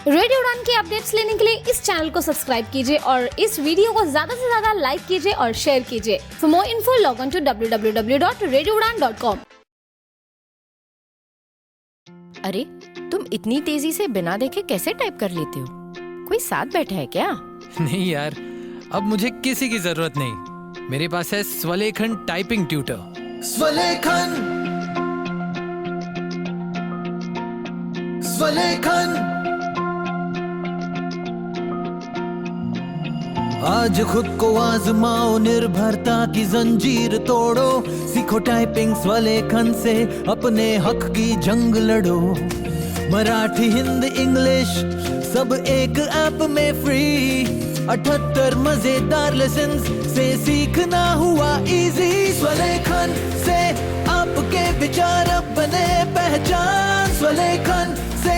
Radio उड़ान की updates लेने के लिए इस चैनल को सब्सक्राइब कीजिए और इस वीडियो को ज्यादा से ज्यादा लाइक कीजिए और शेयर कीजिए। For more info log on to www.radioudan.com। अरे, तुम इतनी तेजी से बिना देखे कैसे टाइप कर लेते हो? कोई साथ बैठा है क्या? नहीं यार, अब मुझे किसी की जरूरत नहीं। मेरे पास है स्वलेखन टाइपिंग ट्यूटर। स्वलेखन, स्वलेखन। आज खुद को आजमाओ, निर्भरता की जंजीर तोड़ो, सीखो टाइपिंग स्वलेखन से, अपने हक की जंग लड़ो। मराठी, हिंदी, इंग्लिश सब एक ऐप में फ्री, 78 मजेदार लेसन्स से सीखना हुआ इजी। स्वलेखन से आपके विचार अब बने पहचान, स्वलेखन से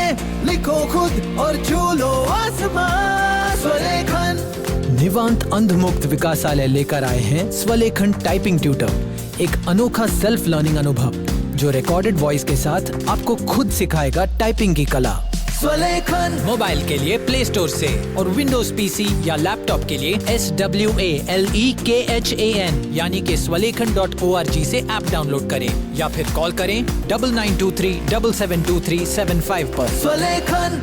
लिखो खुद और छू लो आसमान। स्वलेखन। निवांत अंधमुक्त विकासालय लेकर आए हैं स्वलेखन टाइपिंग ट्यूटर, एक अनोखा सेल्फ लर्निंग अनुभव जो रिकॉर्डेड वॉइस के साथ आपको खुद सिखाएगा टाइपिंग की कला। स्वलेखन। मोबाइल के लिए प्ले स्टोर से और विंडोज पीसी या लैपटॉप के लिए SWALEKHAN यानी कि swalekhan.org से ऐप डाउनलोड करें या फिर कॉल करें 9923772375 पर। स्वलेखन।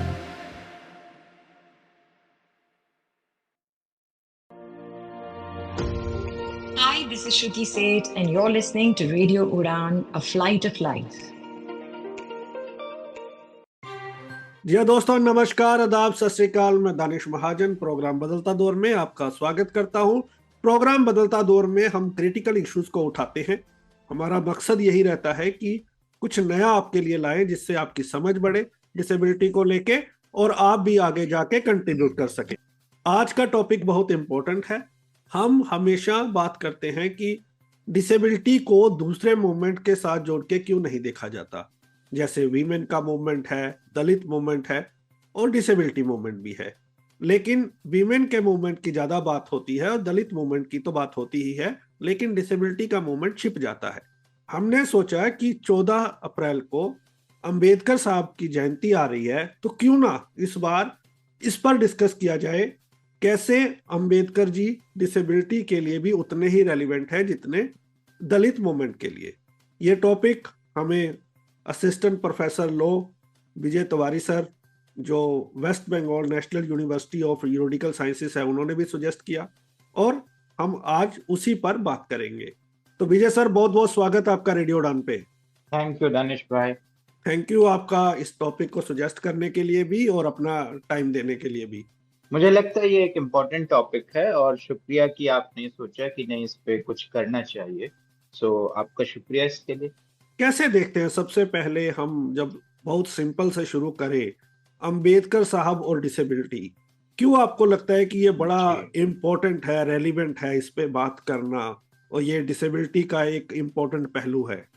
Hi, this is Shruti Seth, and you're listening to Radio Udan, a flight of life. जी हाँ दोस्तों, नमस्कार, आदाब, सत श्री अकाल। मैं दानिश महाजन प्रोग्राम बदलता दौर में आपका स्वागत करता हूँ। प्रोग्राम बदलता दौर में हम क्रिटिकल इश्यूज को उठाते हैं। हमारा मकसद यही रहता है कि कुछ नया आपके लिए लाएं जिससे आपकी समझ बढ़े डिसेबिलिटी को लेके और आप भी आगे जाके कंट्रीब्यूट कर सकें। आज का टॉपिक बहुत इंपॉर्टेंट है। हम हमेशा बात करते हैं कि डिसेबिलिटी को दूसरे मूवमेंट के साथ जोड़ के क्यों नहीं देखा जाता, जैसे वीमेन का मूवमेंट है, दलित मूवमेंट है और डिसेबिलिटी मूवमेंट भी है। लेकिन वीमेन के मूवमेंट की ज्यादा बात होती है और दलित मूवमेंट की तो बात होती ही है, लेकिन डिसेबिलिटी का मूवमेंट छिप जाता है। हमने सोचा कि 14 अप्रैल को अंबेडकर साहब की जयंती आ रही है, तो क्यों ना इस बार इस पर डिस्कस किया जाए कैसे अंबेडकर जी डिसेबिलिटी के लिए भी उतने ही रेलिवेंट है जितने दलित मूवमेंट के लिए। ये टॉपिक हमें assistant professor law Vijay Tiwari sir, जो West Bengal national university of juridical sciences है, उन्होंने भी सजेस्ट किया और हम आज उसी पर बात करेंगे। तो विजय सर, बहुत बहुत स्वागत आपका रेडियो उड़ान पे। थैंक यू दानिश भाई। थैंक यू आपका इस टॉपिक को सजेस्ट करने के लिए भी और अपना टाइम देने के लिए भी। मुझे लगता है ये एक इम्पोर्टेंट टॉपिक है और शुक्रिया कि आपने सोचा कि नहीं इस पे कुछ करना चाहिए। सो आपका शुक्रिया इसके लिए। कैसे देखते हैं, सबसे पहले हम जब बहुत सिंपल से शुरू करें, अंबेडकर साहब और डिसेबिलिटी, क्यों आपको लगता है कि ये बड़ा इम्पोर्टेंट है, रेलिवेंट है इस पे बात करना, और ये डिसेबिलिटी का एक इम्पोर्टेंट पहलू है?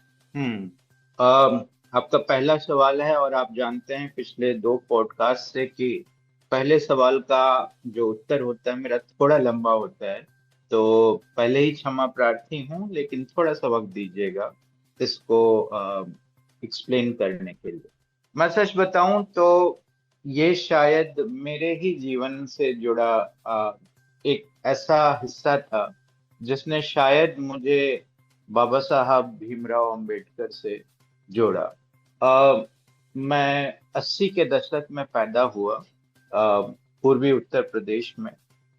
आपका पहला सवाल है और आप जानते हैं पिछले 2 पॉडकास्ट से कि पहले सवाल का जो उत्तर होता है मेरा थोड़ा लंबा होता है, तो पहले ही क्षमा प्रार्थी हूँ, लेकिन थोड़ा सा वक्त दीजिएगा इसको एक्सप्लेन करने के लिए। मैं सच बताऊं तो ये शायद मेरे ही जीवन से जुड़ा एक ऐसा हिस्सा था जिसने शायद मुझे बाबा साहब भीमराव अंबेडकर से जोड़ा। मैं 80 के दशक में पैदा हुआ पूर्वी उत्तर प्रदेश में,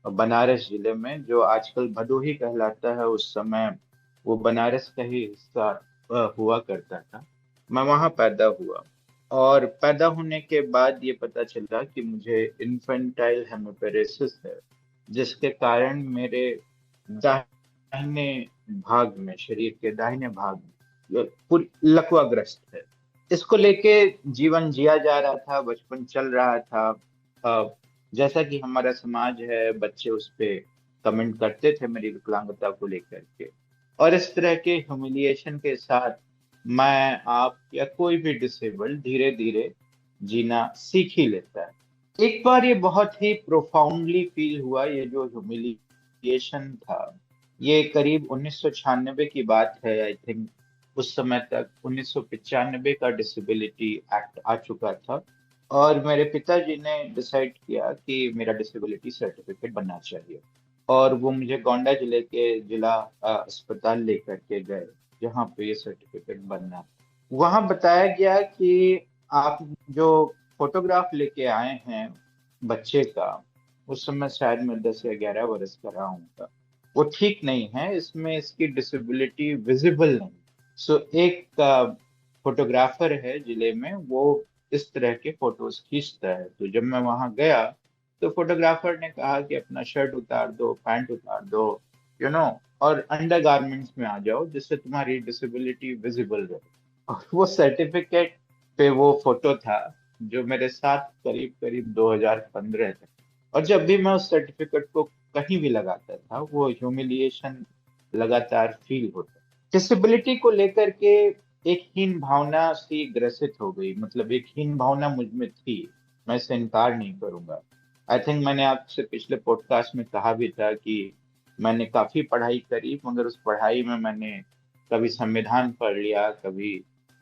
बनारस जिले में, जो आजकल भदोही कहलाता है। उस समय वो बनारस का ही हिस्सा हुआ करता था। मैं वहाँ पैदा हुआ और पैदा होने के बाद ये पता चला कि मुझे इन्फेंटाइल हेमिपेरेसिस है, जिसके कारण मेरे दाहिने भाग में, शरीर के दाहिने भाग में पूरी लकवाग्रस्त है। इसको लेके जीवन जिया जा रहा था, बचपन चल रहा था। जैसा कि हमारा समाज है, बच्चे उस पे कमेंट करते थे मेरी विकलांगता को लेकर के, और इस तरह के ह्यूमिलिएशन के साथ मैं, आप या कोई भी डिसेबल्ड धीरे धीरे जीना सीख ही लेता है। एक बार ये बहुत ही प्रोफाउंडली फील हुआ, ये जो ह्यूमिलिएशन था। ये करीब 1996 की बात है, आई थिंक। उस समय तक 1995 का डिसेबिलिटी एक्ट आ चुका था और मेरे पिताजी ने डिसाइड किया कि मेरा डिसेबिलिटी सर्टिफिकेट बनना चाहिए, और वो मुझे गोंडा जिले के जिला अस्पताल लेकर के गए, जहाँ पे ये सर्टिफिकेट बनना। वहाँ बताया गया कि आप जो फोटोग्राफ लेके आए हैं बच्चे का, उस समय शायद मैं 10 या 11 वर्ष का रहा हूँ, वो ठीक नहीं है, इसमें इसकी डिसेबिलिटी विजिबल नहीं। सो एक फोटोग्राफर है जिले में, वो इस तरह के फोटोज खींचता है। तो जब मैं वहां गया तो फोटोग्राफर ने कहा कि अपना शर्ट उतार दो, पैंट उतार दो, यू नो, और अंडर गारमेंट्स में आ जाओ, जिससे तुम्हारी डिसेबिलिटी विजिबल रहे। और वो सर्टिफिकेट पे वो फोटो था जो मेरे साथ करीब करीब 2015 तक। और जब भी मैं उस सर्टिफिकेट को कहीं भी लगाता था, वो ह्यूमिलिएशन लगातार फील होता। डिसेबिलिटी को लेकर के एक हीन भावना सी ग्रसित हो गई, मतलब एक हीन भावना मुझ में थी, मैं इसे इनकार नहीं करूंगा। आई थिंक मैंने आपसे पिछले पॉडकास्ट में कहा भी था कि मैंने काफी पढ़ाई करी, मगर उस पढ़ाई में मैंने कभी संविधान पढ़ लिया, कभी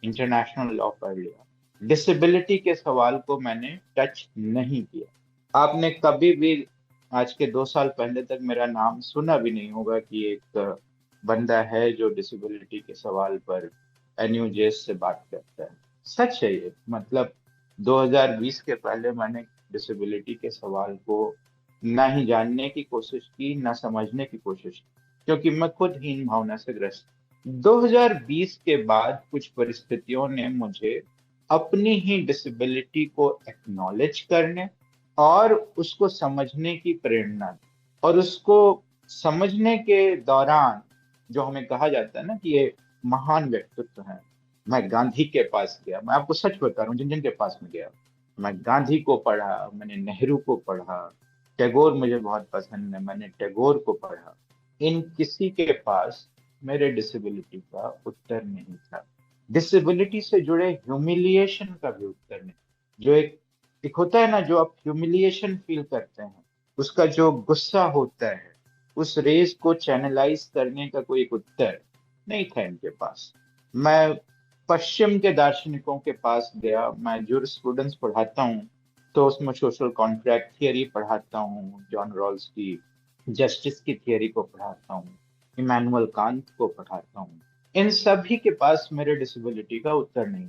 इंटरनेशनल लॉ पढ़ लिया, डिसेबिलिटी के सवाल को मैंने टच नहीं किया। आपने कभी भी आज के 2 साल पहले तक मेरा नाम सुना भी नहीं होगा कि एक बंदा है जो डिसेबिलिटी के सवाल पर एनयूजेस से बात करता है। सच है ये, मतलब 2020 के पहले मैंने डिसेबिलिटी के सवाल को ना ही जानने की कोशिश की, ना समझने की कोशिश की, क्योंकि मैं खुद हीन भावना से ग्रस्त। 2020 के बाद कुछ परिस्थितियों ने मुझे अपनी ही डिसेबिलिटी को एक्नॉलेज करने और उसको समझने की प्रेरणा दी। और उसको समझने के दौरान जो हमें कहा जाता है ना कि ये महान व्यक्तित्व है, मैं गांधी के पास गया, मैं आपको सच बता रहा हूँ, जिन जिन के पास में गया, मैं गांधी को पढ़ा, मैंने नेहरू को पढ़ा, टैगोर मुझे बहुत पसंद है, मैंने टैगोर को पढ़ा। इन किसी के पास मेरे डिसेबिलिटी का उत्तर नहीं था, डिसेबिलिटी से जुड़े ह्यूमिलिएशन का भी उत्तर नहीं। जो एक होता है ना, जो आप ह्यूमिलिएशन फील करते हैं, उसका जो गुस्सा होता है, उस रेस को चैनलाइज करने का कोई एक उत्तर नहीं था इनके पास। मैं पश्चिम के दार्शनिकों के पास गया, मैं जूरिस्प्रूडेंस पढ़ाता हूँ, तो उसमें सोशल कॉन्ट्रैक्ट थियरी पढ़ाता हूँ, जॉन रॉल्स की जस्टिस की थियरी को पढ़ाता हूँ, इमैनुअल कांत को पढ़ाता हूँ। इन सभी के पास मेरे डिसेबिलिटी का उत्तर नहीं।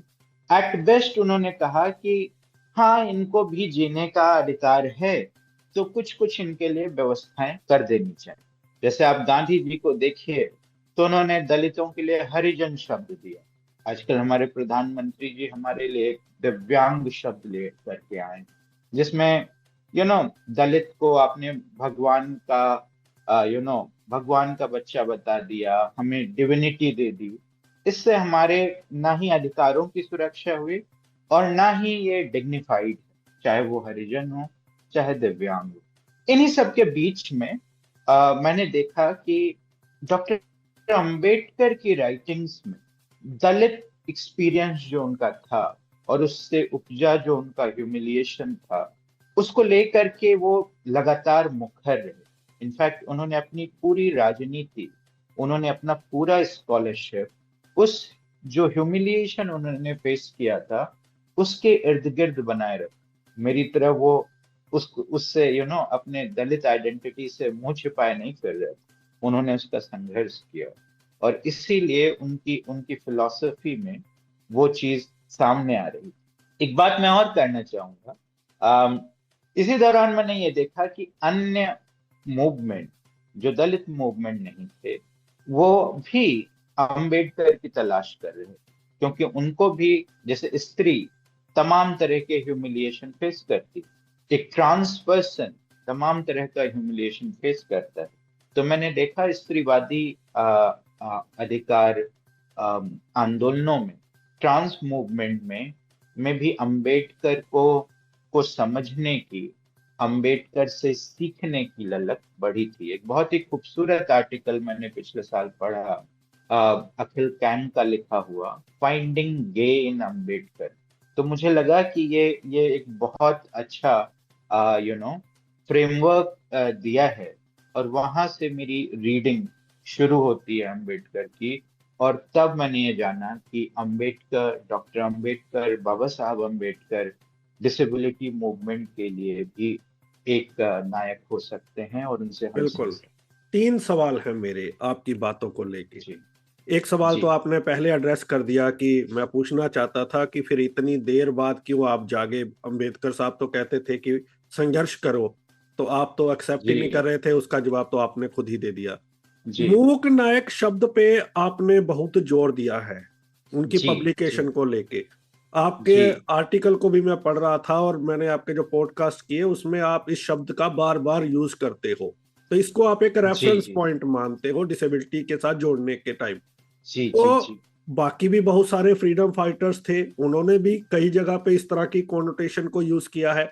एट बेस्ट उन्होंने कहा कि हाँ, इनको भी जीने का अधिकार है, तो कुछ कुछ इनके लिए व्यवस्थाएं कर देनी चाहिए। जैसे आप गांधी जी को देखिए, तो उन्होंने दलितों के लिए हरिजन शब्द दिया। आजकल हमारे प्रधानमंत्री जी हमारे लिए एक दिव्यांग शब्द ले करके आए, जिसमें दलित को आपने भगवान का भगवान का बच्चा बता दिया, हमें डिविनिटी दे दी। इससे हमारे ना ही अधिकारों की सुरक्षा हुई और ना ही ये डिग्निफाइड, चाहे वो हरिजन हो चाहे दिव्यांग हो। इन्हीं सब के बीच में मैंने देखा कि डॉक्टर अंबेडकर की राइटिंग्स में दलित एक्सपीरियंस जो उनका था और उससे उपजा जो उनका ह्यूमिलिएशन था, उसको लेकर के वो लगातार मुखर रहे। इनफैक्ट उन्होंने अपनी पूरी राजनीति, उन्होंने अपना पूरा स्कॉलरशिप उस जो ह्यूमिलिएशन उन्होंने फेस किया था उसके इर्द गिर्द बनाए रखा। मेरी तरह वो उससे अपने दलित आइडेंटिटी से मुंह छिपाए नहीं फिर रहे, उन्होंने उसका संघर्ष किया, और इसीलिए उनकी उनकी फिलॉसफी में वो चीज सामने आ रही। एक बात मैं और करना चाहूंगा, इसी दौरान मैंने ये देखा कि अन्य मूवमेंट जो दलित मूवमेंट नहीं थे, वो भी अंबेडकर की तलाश कर रहे, क्योंकि उनको भी जैसे स्त्री तमाम तरह के ह्यूमिलिएशन फेस करती, एक ट्रांस पर्सन तमाम तरह का ह्यूमिलिएशन फेस करता है। तो मैंने देखा स्त्रीवादी अधिकार आंदोलनों में, ट्रांस मूवमेंट में भी अंबेडकर को समझने की, अंबेडकर से सीखने की ललक बढ़ी थी। एक बहुत ही खूबसूरत आर्टिकल मैंने पिछले साल पढ़ा, अखिल कैन का लिखा हुआ, फाइंडिंग गे इन अंबेडकर। तो मुझे लगा कि ये एक बहुत अच्छा फ्रेमवर्क दिया है, और वहां से मेरी रीडिंग शुरू होती है अंबेडकर की। और तब मैंने ये जाना कि अंबेडकर, डॉक्टर अंबेडकर, बाबा साहब अंबेडकर डिसेबिलिटी मूवमेंट के लिए भी एक नायक हो सकते हैं और उनसे हम बिल्कुल। सीख सकते 3 सवाल हैं मेरे आपकी बातों को लेके। हैं। जी एक सवाल तो जी आपने पहले एड्रेस कर दिया कि मैं पूछना चाहता था कि फिर इतनी देर बाद क्यों आप जागे। अंबेडकर साहब तो कहते थे कि संघर्ष करो, तो आप तो एक्सेप्ट ही नहीं कर जी रहे थे, उसका जवाब तो आपने खुद ही दे दिया। जी मूक नायक शब्द पे आपने बहुत जोर दिया है उनकी जी जी पब्लिकेशन को लेके। आपके जी आर्टिकल को भी मैं पढ़ रहा था और मैंने आपके जो पॉडकास्ट किए उसमें आप इस शब्द का बार बार यूज करते हो, तो इसको आप एक जी रेफरेंस जी पॉइंट मानते हो डिसेबिलिटी के साथ जोड़ने के टाइम। जी जी तो जी बाकी भी बहुत सारे फ्रीडम फाइटर्स थे, उन्होंने भी कई जगह पे इस तरह की कॉनोटेशन को यूज किया है।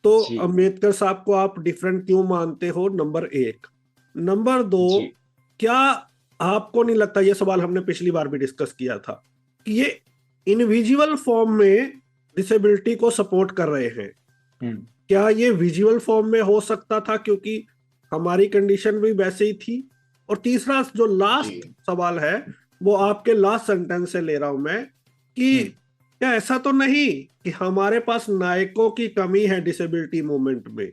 तो जी अंबेडकर साहब को आप डिफरेंट क्यों मानते हो, नंबर 1। नंबर 2, जी क्या आपको नहीं लगता, ये सवाल हमने पिछली बार भी डिस्कस किया था, कि ये इनविजिबल फॉर्म में डिसेबिलिटी को सपोर्ट कर रहे हैं? हम्म क्या ये विजुअल फॉर्म में हो सकता था क्योंकि हमारी कंडीशन भी वैसे ही थी? और तीसरा जो जी लास्ट सवाल है वो आपके लास्ट सेंटेंस से ले रहा हूं मैं, कि हम्म क्या ऐसा तो नहीं कि हमारे पास नायकों की कमी है डिसेबिलिटी मूवमेंट में,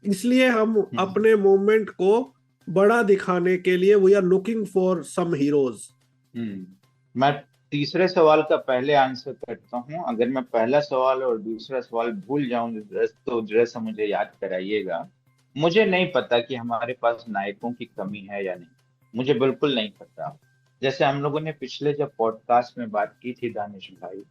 इसलिए हम हम्म अपने मूवमेंट को बड़ा दिखाने के लिए we are looking for some heroes? मैं तीसरे सवाल का पहले आंसर करता हूँ। अगर मैं पहला सवाल और दूसरा सवाल भूल जाऊं तो जरा सा मुझे याद कराइएगा। मुझे नहीं पता कि हमारे पास नायकों की कमी है या नहीं, मुझे बिल्कुल नहीं पता। जैसे हम लोगों ने पिछले जब पॉडकास्ट में बात की थी दानिश भाई,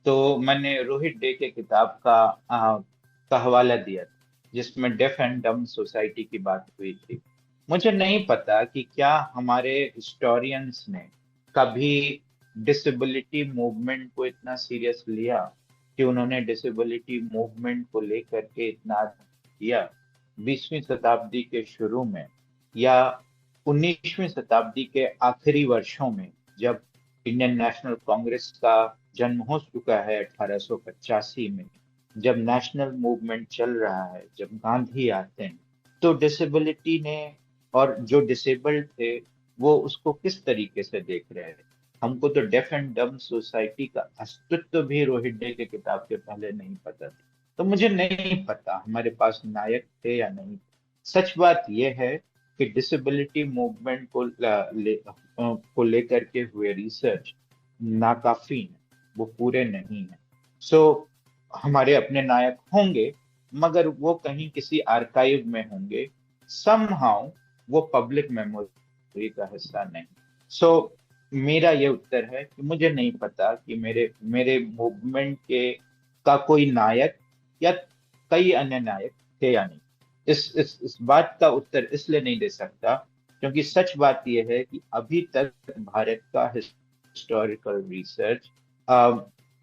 तो मैंने रोहित डे के किताब का हवाला दिया था जिसमें डेफ एंड डम सोसाइटी की बात हुई थी। मुझे नहीं पता कि क्या हमारे हिस्टोरियंस ने कभी डिसेबिलिटी मूवमेंट को इतना सीरियस लिया कि उन्होंने डिसेबिलिटी मूवमेंट को लेकर के इतना किया 20वीं शताब्दी के शुरू में या 19वीं शताब्दी के आखिरी वर्षों में, जब इंडियन नेशनल कांग्रेस का जन्म हो चुका है 1885 में, जब नेशनल मूवमेंट चल रहा है, जब गांधी आते हैं, तो डिसेबिलिटी ने और जो डिसेबल्ड थे वो उसको किस तरीके से देख रहे हैं। हमको तो डेफ एंड डम सोसाइटी का अस्तित्व भी रोहित डे के किताब के पहले नहीं पता था। तो मुझे नहीं पता हमारे पास नायक थे या नहीं। सच बात यह है कि डिसेबिलिटी मूवमेंट को लेकर के हुए रिसर्च नाकाफी है, वो पूरे नहीं है। सो हमारे अपने नायक होंगे मगर वो कहीं किसी आर्काइव में होंगे, समहाउ वो पब्लिक मेमोरी का हिस्सा नहीं। सो मेरा ये उत्तर है कि मुझे नहीं पता कि मेरे मेरे मूवमेंट के का कोई नायक या कई अन्य नायक थे या नहीं। इस बात का उत्तर इसलिए नहीं दे सकता क्योंकि सच बात यह है कि अभी तक भारत का हिस्टोरिकल रिसर्च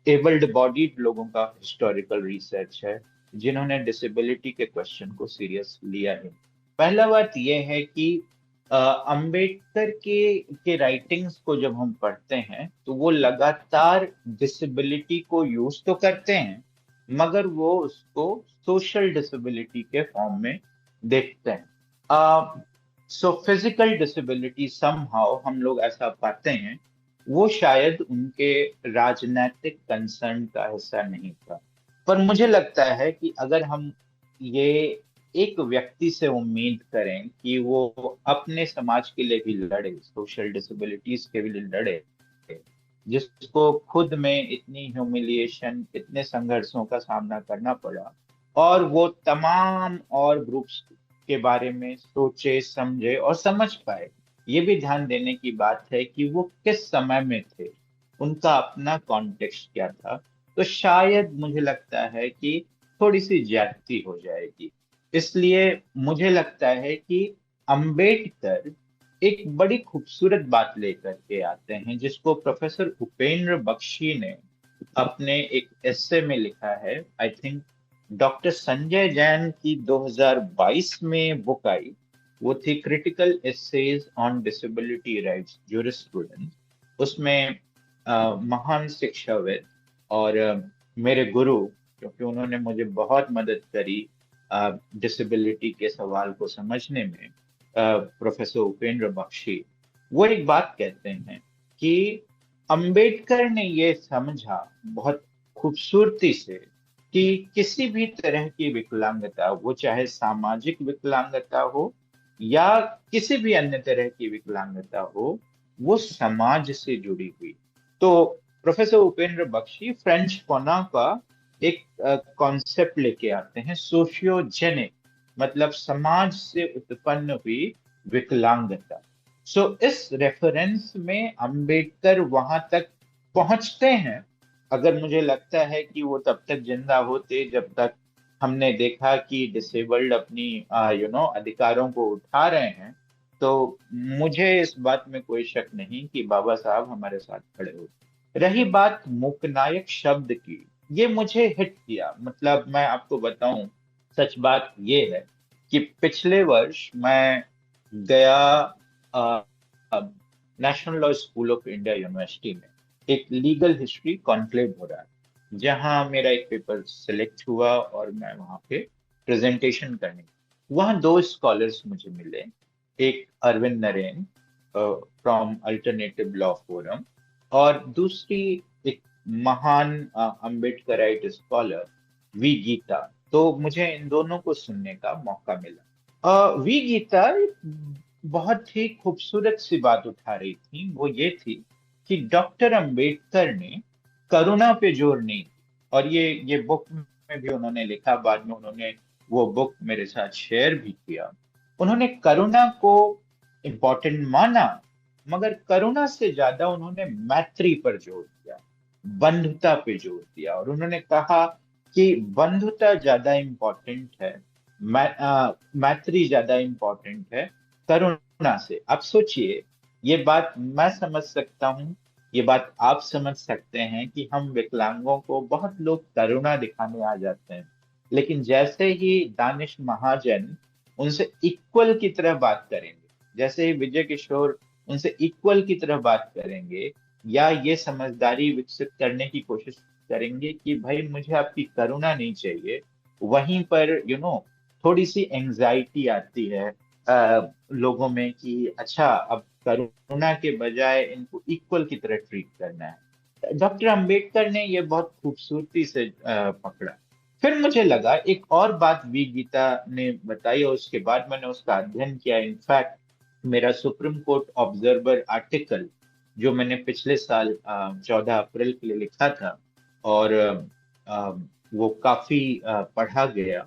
एबल्ड बॉडीड लोगों का हिस्टोरिकल रिसर्च है जिन्होंने डिसेबिलिटी के क्वेश्चन को सीरियस लिया है। पहला बात यह है कि अंबेडकर के राइटिंग्स को जब हम पढ़ते हैं तो वो लगातार डिसेबिलिटी को यूज तो करते हैं मगर वो उसको सोशल डिसेबिलिटी के फॉर्म में देखते हैं। सो फिजिकल डिसेबिलिटी समहाउ हम लोग ऐसा पाते हैं वो शायद उनके राजनीतिक कंसर्न का हिस्सा नहीं था। पर मुझे लगता है कि अगर हम ये एक व्यक्ति से उम्मीद करें कि वो अपने समाज के लिए भी लड़े, सोशल डिसेबिलिटीज के लिए लड़े, जिसको खुद में इतनी ह्यूमिलिएशन, इतने संघर्षों का सामना करना पड़ा, और वो तमाम और ग्रुप्स के बारे में सोचे, समझे और समझ पाए। ये भी ध्यान देने की बात है कि वो किस समय में थे, उनका अपना कॉन्टेक्स्ट क्या था। तो शायद मुझे लगता है कि थोड़ी सी ज्यादती हो जाएगी। इसलिए मुझे लगता है कि अंबेडकर एक बड़ी खूबसूरत बात लेकर के आते हैं जिसको प्रोफेसर उपेंद्र बख्शी ने अपने एक एस्से में लिखा है। I think doctor Sanjay Jain की 2022 में बुक आई, वो थी critical essays on disability rights jurisprudence. उसमें महान शिक्षाविद और मेरे गुरु, क्योंकि उन्होंने मुझे बहुत मदद करी डिसेबिलिटी के सवाल को समझने में, प्रोफेसर उपेंद्र बख्शी, वो एक बात कहते हैं कि अंबेडकर ने ये समझा बहुत खूबसूरती से कि किसी भी तरह की विकलांगता, वो चाहे सामाजिक विकलांगता हो या किसी भी अन्य तरह की विकलांगता हो, वो समाज से जुड़ी हुई। तो प्रोफेसर उपेंद्र बख्शी फ्रेंच फोना का एक कॉन्सेप्ट लेके आते हैं, सोशियोजेनिक, मतलब समाज से उत्पन्न हुई विकलांगता। सो इस रेफरेंस में अंबेडकर वहां तक पहुंचते हैं। अगर मुझे लगता है कि वो तब तक जिंदा होते जब तक हमने देखा कि डिसेबल्ड अपनी अधिकारों को उठा रहे हैं, तो मुझे इस बात में कोई शक नहीं कि बाबा साहब हमारे साथ खड़े होते। रही बात मूकनायक शब्द की, ये मुझे हिट किया। मतलब मैं आपको बताऊं, सच बात ये है कि पिछले वर्ष मैं गया national law school of India university में, एक लीगल हिस्ट्री कॉन्क्लेव हो रहा है, जहां मेरा एक पेपर सिलेक्ट हुआ और मैं वहां पे प्रेजेंटेशन करने। वहां दो स्कॉलर्स मुझे मिले, एक Arvind Naren from alternative law forum, और दूसरी एक महान अम्बेडकराइट स्कॉलर वी गीता। तो मुझे इन दोनों को सुनने का मौका मिला। वी गीता एक बहुत ही खूबसूरत सी बात उठा रही थी। वो ये थी कि डॉक्टर अंबेडकर ने करुणा पे जोर नहीं दी। और ये बुक में भी उन्होंने लिखा, बाद में उन्होंने वो बुक मेरे साथ शेयर भी किया। उन्होंने करुणा को इम्पोर्टेंट माना, मगर करुणा से ज्यादा उन्होंने मैत्री पर जोर दिया, बंधुता पे जोर दिया। और उन्होंने कहा कि बंधुता ज्यादा इम्पोर्टेंट है, मैत्री ज्यादा इम्पोर्टेंट है करुणा से। आप सोचिए, ये बात मैं समझ सकता हूँ, ये बात आप समझ सकते हैं कि हम विकलांगों को बहुत लोग करुणा दिखाने आ जाते हैं, लेकिन जैसे ही दानिश महाजन उनसे इक्वल की तरह बात करेंगे, जैसे ही विजय किशोर उनसे इक्वल की तरह बात करेंगे, या ये समझदारी विकसित करने की कोशिश करेंगे कि भाई मुझे आपकी करुणा नहीं चाहिए, वहीं पर थोड़ी सी एंजाइटी आती है लोगों में कि अच्छा, अब करुणा के बजाय इनको इक्वल की तरह ट्रीट करना है। डॉक्टर अंबेडकर ने ये बहुत खूबसूरती से पकड़ा। फिर मुझे लगा एक और बात वी गीता ने बताई, और उसके बाद मैंने उसका अध्ययन किया। इनफैक्ट मेरा सुप्रीम कोर्ट ऑब्जर्वर आर्टिकल, जो मैंने पिछले साल 14 अप्रैल के लिए लिखा था, और वो काफी पढ़ा गया।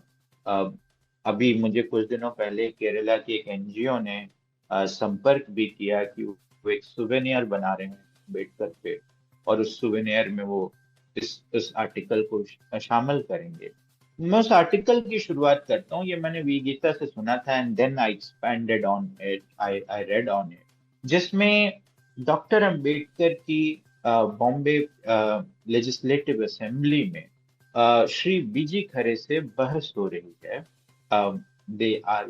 अभी मुझे कुछ दिनों पहले केरला की एक एनजीओ ने संपर्क भी किया कि वो एक सुवेनियर बना रहे हैं अम्बेडकर पे, और उस सुवेनियर में वो इस आर्टिकल को शामिल करेंगे। मैं उस आर्टिकल की शुरुआत करता हूँ। ये मैंने वी गीता से सुना था, and then I expanded on it, I read on it, जिसमें डॉक्टर अंबेडकर की बॉम्बे लेजिस्लेटिव असेंबली में श्री बीजी खरे से बहस हो रही है। They are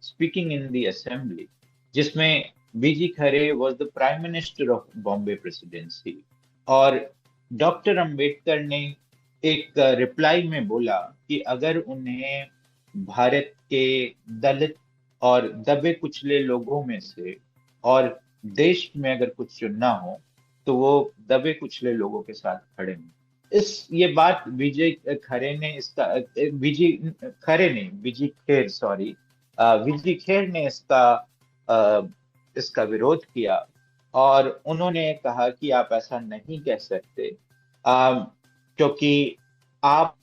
speaking in the assembly, जिसमें B G Kher was the prime minister of Bombay presidency. और डॉक्टर अंबेडकर ने एक रिप्लाई में बोला कि अगर उन्हें भारत के दलित और दबे कुचले लोगों में से और देश में अगर कुछ चुनना हो, तो वो दबे कुचले लोगों के साथ खड़े हैं। ये बात विजय खरे ने इसका विजय खेर, सॉरी, विजय खेर ने इसका विरोध किया, और उन्होंने कहा कि आप ऐसा नहीं कह सकते, क्योंकि आप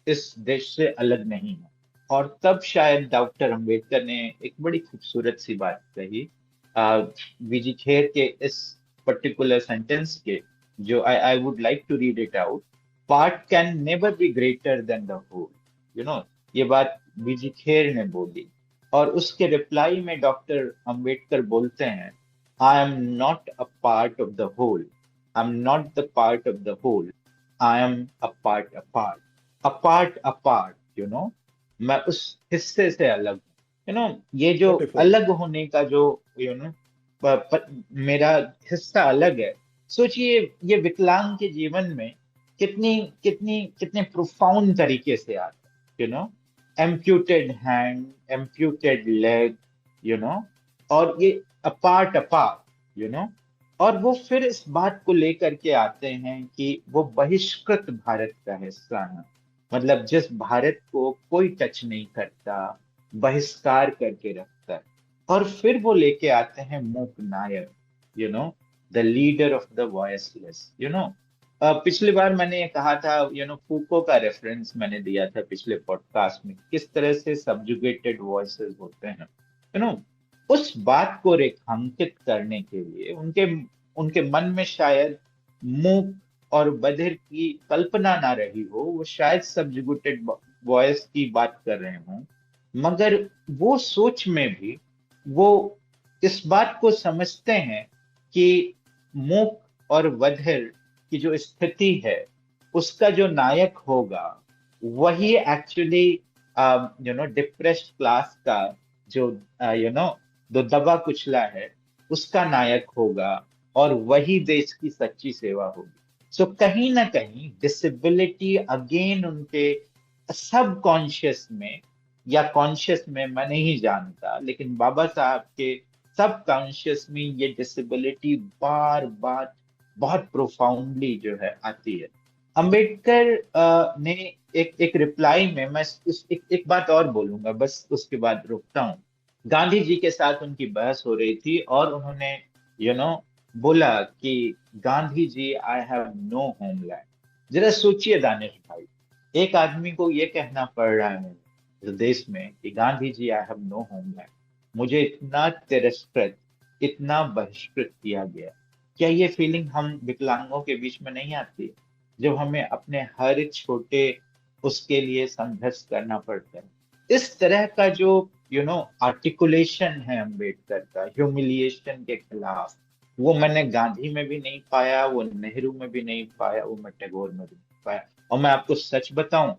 इस देश से अलग नहीं हैं। और तब शायद डॉक्टर अंबेडकर ने एक बड़ी खूबसूरत सी बात कही, विजय खेर के इस पर्टिकुलर सेंटेंस के, जो I would like to read it out, part can never be greater than the whole. ये बात विजय खेर ने बोली, और उसके रिप्लाई में डॉक्टर अंबेडकर बोलते हैं, I am not a part of the whole, I am not the part of the whole, I am a part apart. मैं उस हिस्से से अलग हूँ। ये जो Beautiful. अलग होने का जो मेरा हिस्सा अलग है। सोचिए, ये विकलांग के जीवन में कितने प्रोफाउंड तरीके से आता है, एम्प्यूटेड हैंड, एम्प्यूटेड लेग, और ये अपार्ट, और वो फिर इस बात को लेकर के आते हैं कि वो बहिष्कृत भारत का हिस्सा है, मतलब जिस भारत को कोई टच नहीं करता, बहिष्कार करके रखता है। और फिर वो लेके आते हैं Mook Nayak, you know, the leader of the voiceless, you know. पिछली बार मैंने ये कहा था, फूको का रेफरेंस मैंने दिया था पिछले पॉडकास्ट में, किस तरह से सबजुगेटेड वॉइसेस होते हैं, उस बात को रेखांकित करने के लिए उनके उनके मन में शायद मूक और बधिर की कल्पना ना रही हो, वो शायद सबजुगेटेड वॉइस की बात कर रहे हों, मगर वो सोच में भी वो इस बात को समझते हैं कि मूक और बधिर की जो स्थिति है उसका जो नायक होगा वही एक्चुअली डिप्रेस्ड क्लास का जो जो दबा कुचला है उसका नायक होगा, और वही देश की सच्ची सेवा होगी। सो कहीं ना कहीं डिसेबिलिटी अगेन उनके सब कॉन्शियस में या कॉन्शियस में, मैं नहीं जानता, लेकिन बाबा साहब के सब कॉन्शियस में ये डिसेबिलिटी बार बार बहुत प्रोफाउंडली जो है आती है। अंबेडकर ने एक रिप्लाई में, मैं एक बात और बोलूंगा बस, उसके बाद रुकता हूँ। गांधी जी के साथ उनकी बहस हो रही थी और उन्होंने बोला कि Gandhi ji, I have no homeland. जरा सोचिए दानिश भाई, एक आदमी को ये कहना पड़ रहा है इस देश में कि Gandhi ji, I have no homeland, मुझे इतना तिरस्कृत, इतना बहिष्कृत किया गया। क्या ये फीलिंग हम विकलांगों के बीच में नहीं आती जब हमें अपने हर एक छोटे उसके लिए संघर्ष करना पड़ता है? इस तरह का जो आर्टिकुलेशन है अंबेडकर का ह्यूमिलिएशन के खिलाफ, वो मैंने गांधी में भी नहीं पाया, वो नेहरू में भी नहीं पाया, वो मैं टैगोर में भी नहीं पाया। और मैं आपको सच बताऊं,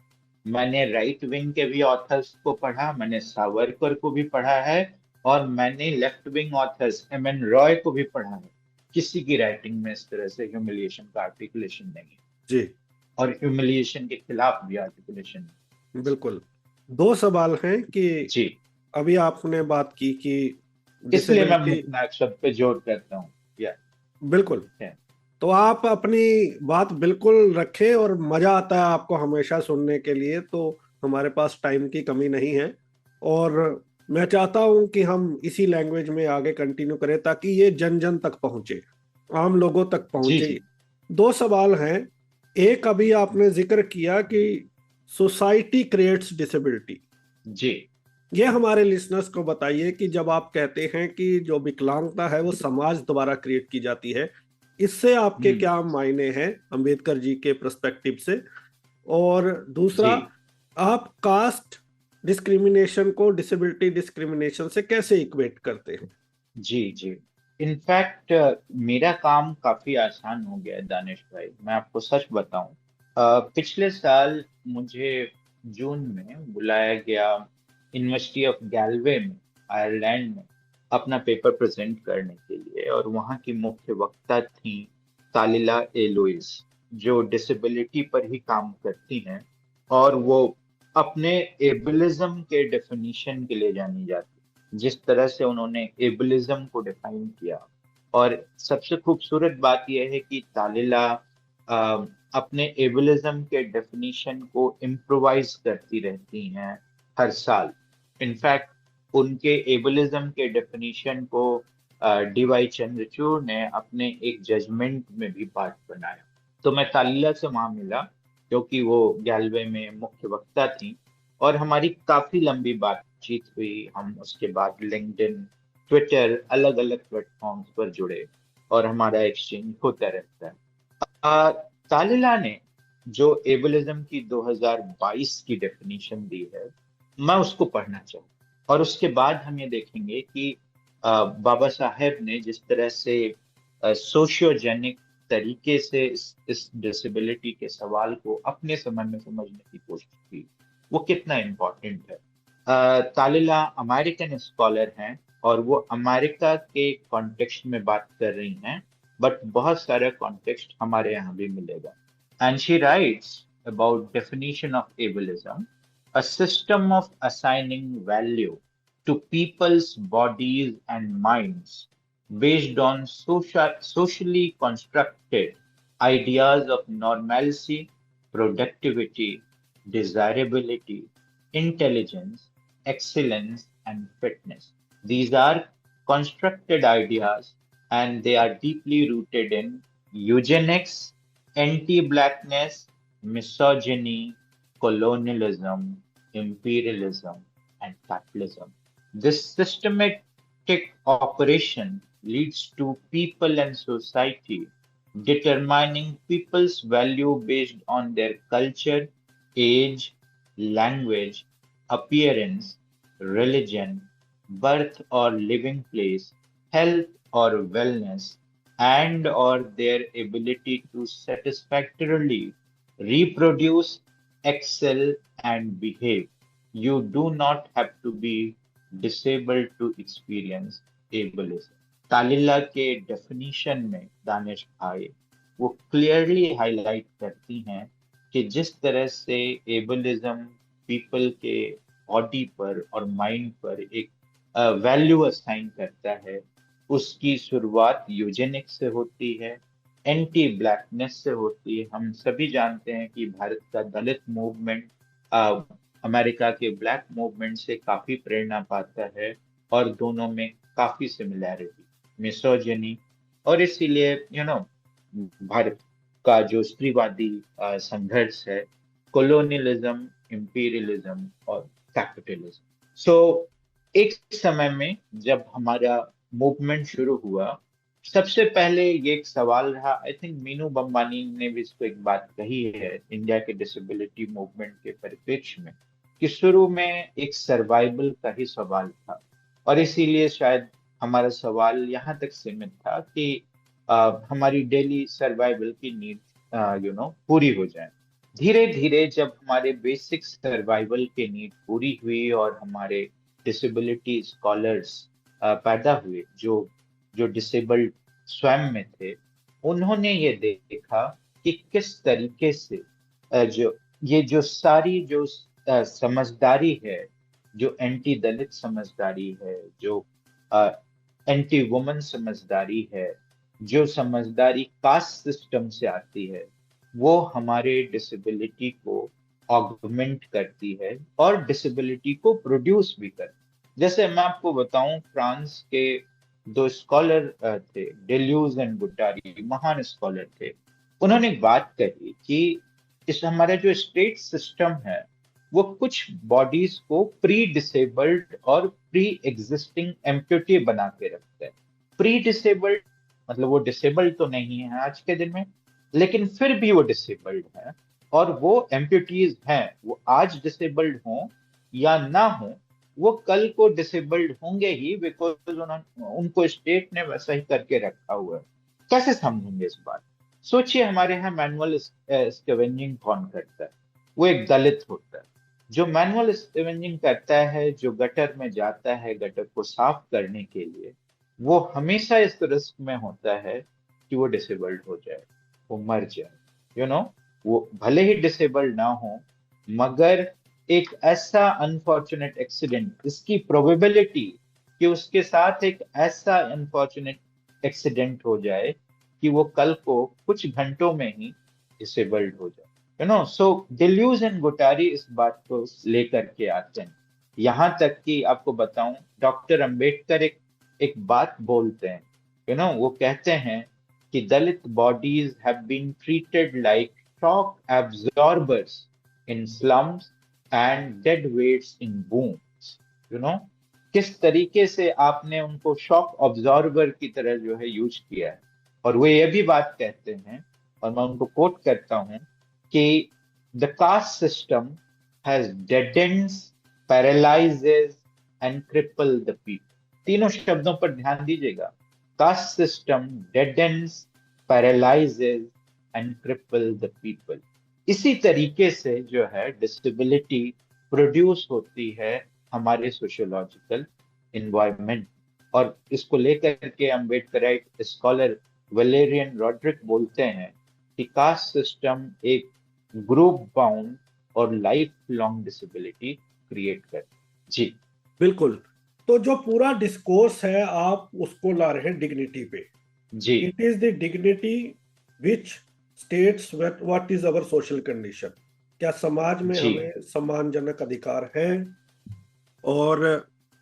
मैंने राइट विंग के भी ऑथर्स को पढ़ा, मैंने सावरकर को भी पढ़ा है, और मैंने left wing authors M.N.. Roy को भी पढ़ा है। किसी की राइटिंग में इस तरह से ह्यूमिलिएशन का आर्टिकुलेशन नहीं है जी, और ह्यूमिलिएशन के खिलाफ भी आर्टिकुलेशन नहीं। बिल्कुल। दो सवाल हैं कि जी, अभी आपने बात की कि इसलिए मैं disability- मुकनायक शब्द पे जोर करता हूँ। या बिल्कुल, है। तो आप अपनी बात बिल्कुल रखें और मजा आता है आपको हमेशा सुनने के लिए, तो हमारे पास टाइम की कमी नहीं है और मैं चाहता हूं कि हम इसी लैंग्वेज में आगे कंटिन्यू करें ताकि ये जन जन तक पहुंचे, आम लोगों तक जी पहुंचे। जी दो सवाल हैं। एक, अभी आपने जिक्र किया कि सोसाइटी क्रिएट्स डिसेबिलिटी, जी ये हमारे लिसनर्स को बताइए कि जब आप कहते हैं कि जो विकलांगता है वो समाज द्वारा क्रिएट की जाती है, इससे आपके क्या मायने हैं अंबेडकर जी के पर्सपेक्टिव से? और दूसरा, जी आप कास्ट डिस्क्रिमिनेशन को डिसेबिलिटी डिस्क्रिमिनेशन से कैसे इक्वेट करते हैं? जी जी इनफैक्ट मेरा काम काफी आसान हो गया है दानिश भाई, मैं आपको सच बताऊं। पिछले साल मुझे जून में बुलाया गया यूनिवर्सिटी ऑफ गैल्वे में, आयरलैंड में, अपना पेपर प्रेजेंट करने के लिए, और वहाँ की मुख्य वक्ता थी तालिला ए लुइस, जो डिसेबिलिटी पर ही काम करती हैं, और वो अपने एबलिज्म के डेफिनेशन के लिए जानी जाती, जिस तरह से उन्होंने एबलिज्म को डिफाइन किया। और सबसे खूबसूरत बात यह है कि तालिला अपने एबलिज्म के डेफिनेशन को इम्प्रोवाइज करती रहती हैं हर साल। इनफैक्ट उनके एबलिज्म के डेफिनेशन को डी.वाई. चंद्रचूड़ ने अपने एक जजमेंट में भी पार्ट बनाया। तो मैं तालिला से वहां मिला क्योंकि वो गैल्वे में मुख्य वक्ता थी, और हमारी काफी लंबी बातचीत हुई। हम उसके बाद लिंक्डइन, ट्विटर, अलग अलग प्लेटफॉर्म्स पर जुड़े और हमारा एक्सचेंज होता रहता है। तालिला ने जो एबलिज्म की 2022 की डेफिनेशन दी है, मैं उसको पढ़ना चाहूँ, और उसके बाद हम ये देखेंगे कि बाबा साहेब ने जिस तरह से सोशियोजेनिक तरीके से इस डिसेबिलिटी के सवाल को अपने समय में समझने की कोशिश की, वो कितना इम्पोर्टेंट है। तालिला अमेरिकन स्कॉलर हैं और वो अमेरिका के कॉन्टेक्स्ट में बात कर रही हैं, बट बहुत सारा कॉन्टेक्स्ट हमारे यहाँ भी मिलेगा। And she writes about definition of ableism, a system of assigning value to people's bodies and minds based on socially constructed ideas of normalcy, productivity, desirability, intelligence, excellence, and fitness. These are constructed ideas and they are deeply rooted in eugenics, anti blackness, misogyny, colonialism, imperialism, and capitalism. This systematic operation leads to people and society determining people's value based on their culture, age, language, appearance, religion, birth or living place, health or wellness, and or their ability to satisfactorily reproduce, excel, and behave. You do not have to be disabled to experience ableism. तालिला के definition में दानिश भाई वो clearly highlight करती हैं कि जिस तरह से एबलिज्म पीपल के बॉडी पर और माइंड पर एक वैल्यू असाइन करता है, उसकी शुरुआत यूजेनिक्स से होती है, एंटी ब्लैकनेस से होती है। हम सभी जानते हैं कि भारत का दलित मूवमेंट अमेरिका के ब्लैक मूवमेंट से काफी प्रेरणा पाता है और दोनों में काफी सिमिलैरिटी, मिसोजिनी, और इसीलिए भारत का जो स्त्रीवादी संघर्ष है, कोलोनियलिज्म, इंपीरियलिज्म और कैपिटलिज्म। सो एक समय में जब हमारा मूवमेंट शुरू हुआ, सबसे पहले ये एक सवाल रहा, आई थिंक मीनू बम्बानी ने भी इसको एक बात कही है इंडिया के डिसेबिलिटी मूवमेंट के परिप्रेक्ष्य में, कि शुरू में एक सर्वाइवल का ही सवाल था और इसीलिए शायद हमारा सवाल यहाँ तक सीमित था कि हमारी डेली सर्वाइवल की नीड पूरी हो जाए। धीरे धीरे जब हमारे बेसिक सर्वाइवल के नीड पूरी हुई और हमारे डिसेबिलिटी स्कॉलर्स पैदा हुए जो डिसेबल्ड स्वयं में थे, उन्होंने ये देखा कि किस तरीके से जो सारी जो समझदारी है, जो एंटी दलित समझदारी है, जो एंटी वुमन समझदारी है, जो समझदारी कास्ट सिस्टम से आती है, वो हमारे डिसेबिलिटी को ऑगमेंट करती है और डिसेबिलिटी को प्रोड्यूस भी करती है। जैसे मैं आपको बताऊं, फ्रांस के दो स्कॉलर थे, डेल्यूज एंड गुटारी, महान स्कॉलर थे। उन्होंने एक बात कही कि इस हमारा जो स्टेट सिस्टम है वो कुछ बॉडीज को प्री डिसेबल्ड और प्री एग्जिस्टिंग एम्प्यूटी बना के रखता है। प्री डिसेबल्ड मतलब वो डिसेबल्ड तो नहीं है आज के दिन में, लेकिन फिर भी वो डिसेबल्ड है और वो एम्प्यूटीज हैं। वो आज डिसेबल्ड हों या ना हो, वो कल को डिसेबल्ड होंगे ही, बिकॉज उनको स्टेट ने वैसा ही करके रखा हुआ है। कैसे समझेंगे इस बात? सोचिए, हमारे यहाँ मैनुअल स्कैवेंजिंग कौन करता है? वो एक दलित होता है जो मैनुअल स्कैवेंजिंग करता है, जो गटर में जाता है गटर को साफ करने के लिए। वो हमेशा इस रिस्क में होता है कि वो डिसेबल्ड हो जाए, वो मर जाए। वो भले ही डिसेबल्ड ना हो, मगर एक ऐसा अनफॉर्चुनेट एक्सीडेंट, इसकी प्रोबेबिलिटी कि उसके साथ एक ऐसा अनफॉर्चुनेट एक्सीडेंट हो जाए कि वो कल को कुछ घंटों में ही डिसेबल्ड हो जाए। सो डेल्यूज एंड गुटारी इस बात को लेकर के आते हैं। यहां तक कि आपको बताऊं, डॉक्टर अंबेडकर एक बात बोलते हैं। वो कहते हैं कि Dalit bodies have been treated like shock absorbers in slums and dead weights in booms. किस तरीके से आपने उनको शॉक ऑब्जॉर्वर की तरह जो है यूज किया है। और वो ये भी बात कहते हैं, और मैं उनको कोट करता हूं, कि the caste system has deadens, paralyses and cripple the people. तीनों शब्दों पर ध्यान दीजिएगा। Caste system deadens, paralyses and cripple the people. इसी तरीके से जो है डिसेबिलिटी प्रोड्यूस होती है हमारे सोशियोलॉजिकल इन्वायरमेंट। और इसको लेकर के अम्बेडकराइट स्कॉलर वैलेरियन रॉड्रिक बोलते हैं कि कास्ट सिस्टम एक ग्रुप बाउंड और लाइफ लॉन्ग डिसेबिलिटी क्रिएट करती। जी बिल्कुल। तो जो पूरा डिस्कोर्स है आप उसको ला रहे हैं डिग्निटी पे। जी it is the dignity which states what is our social condition, क्या समाज में जी हमें सम्मानजनक अधिकार है। और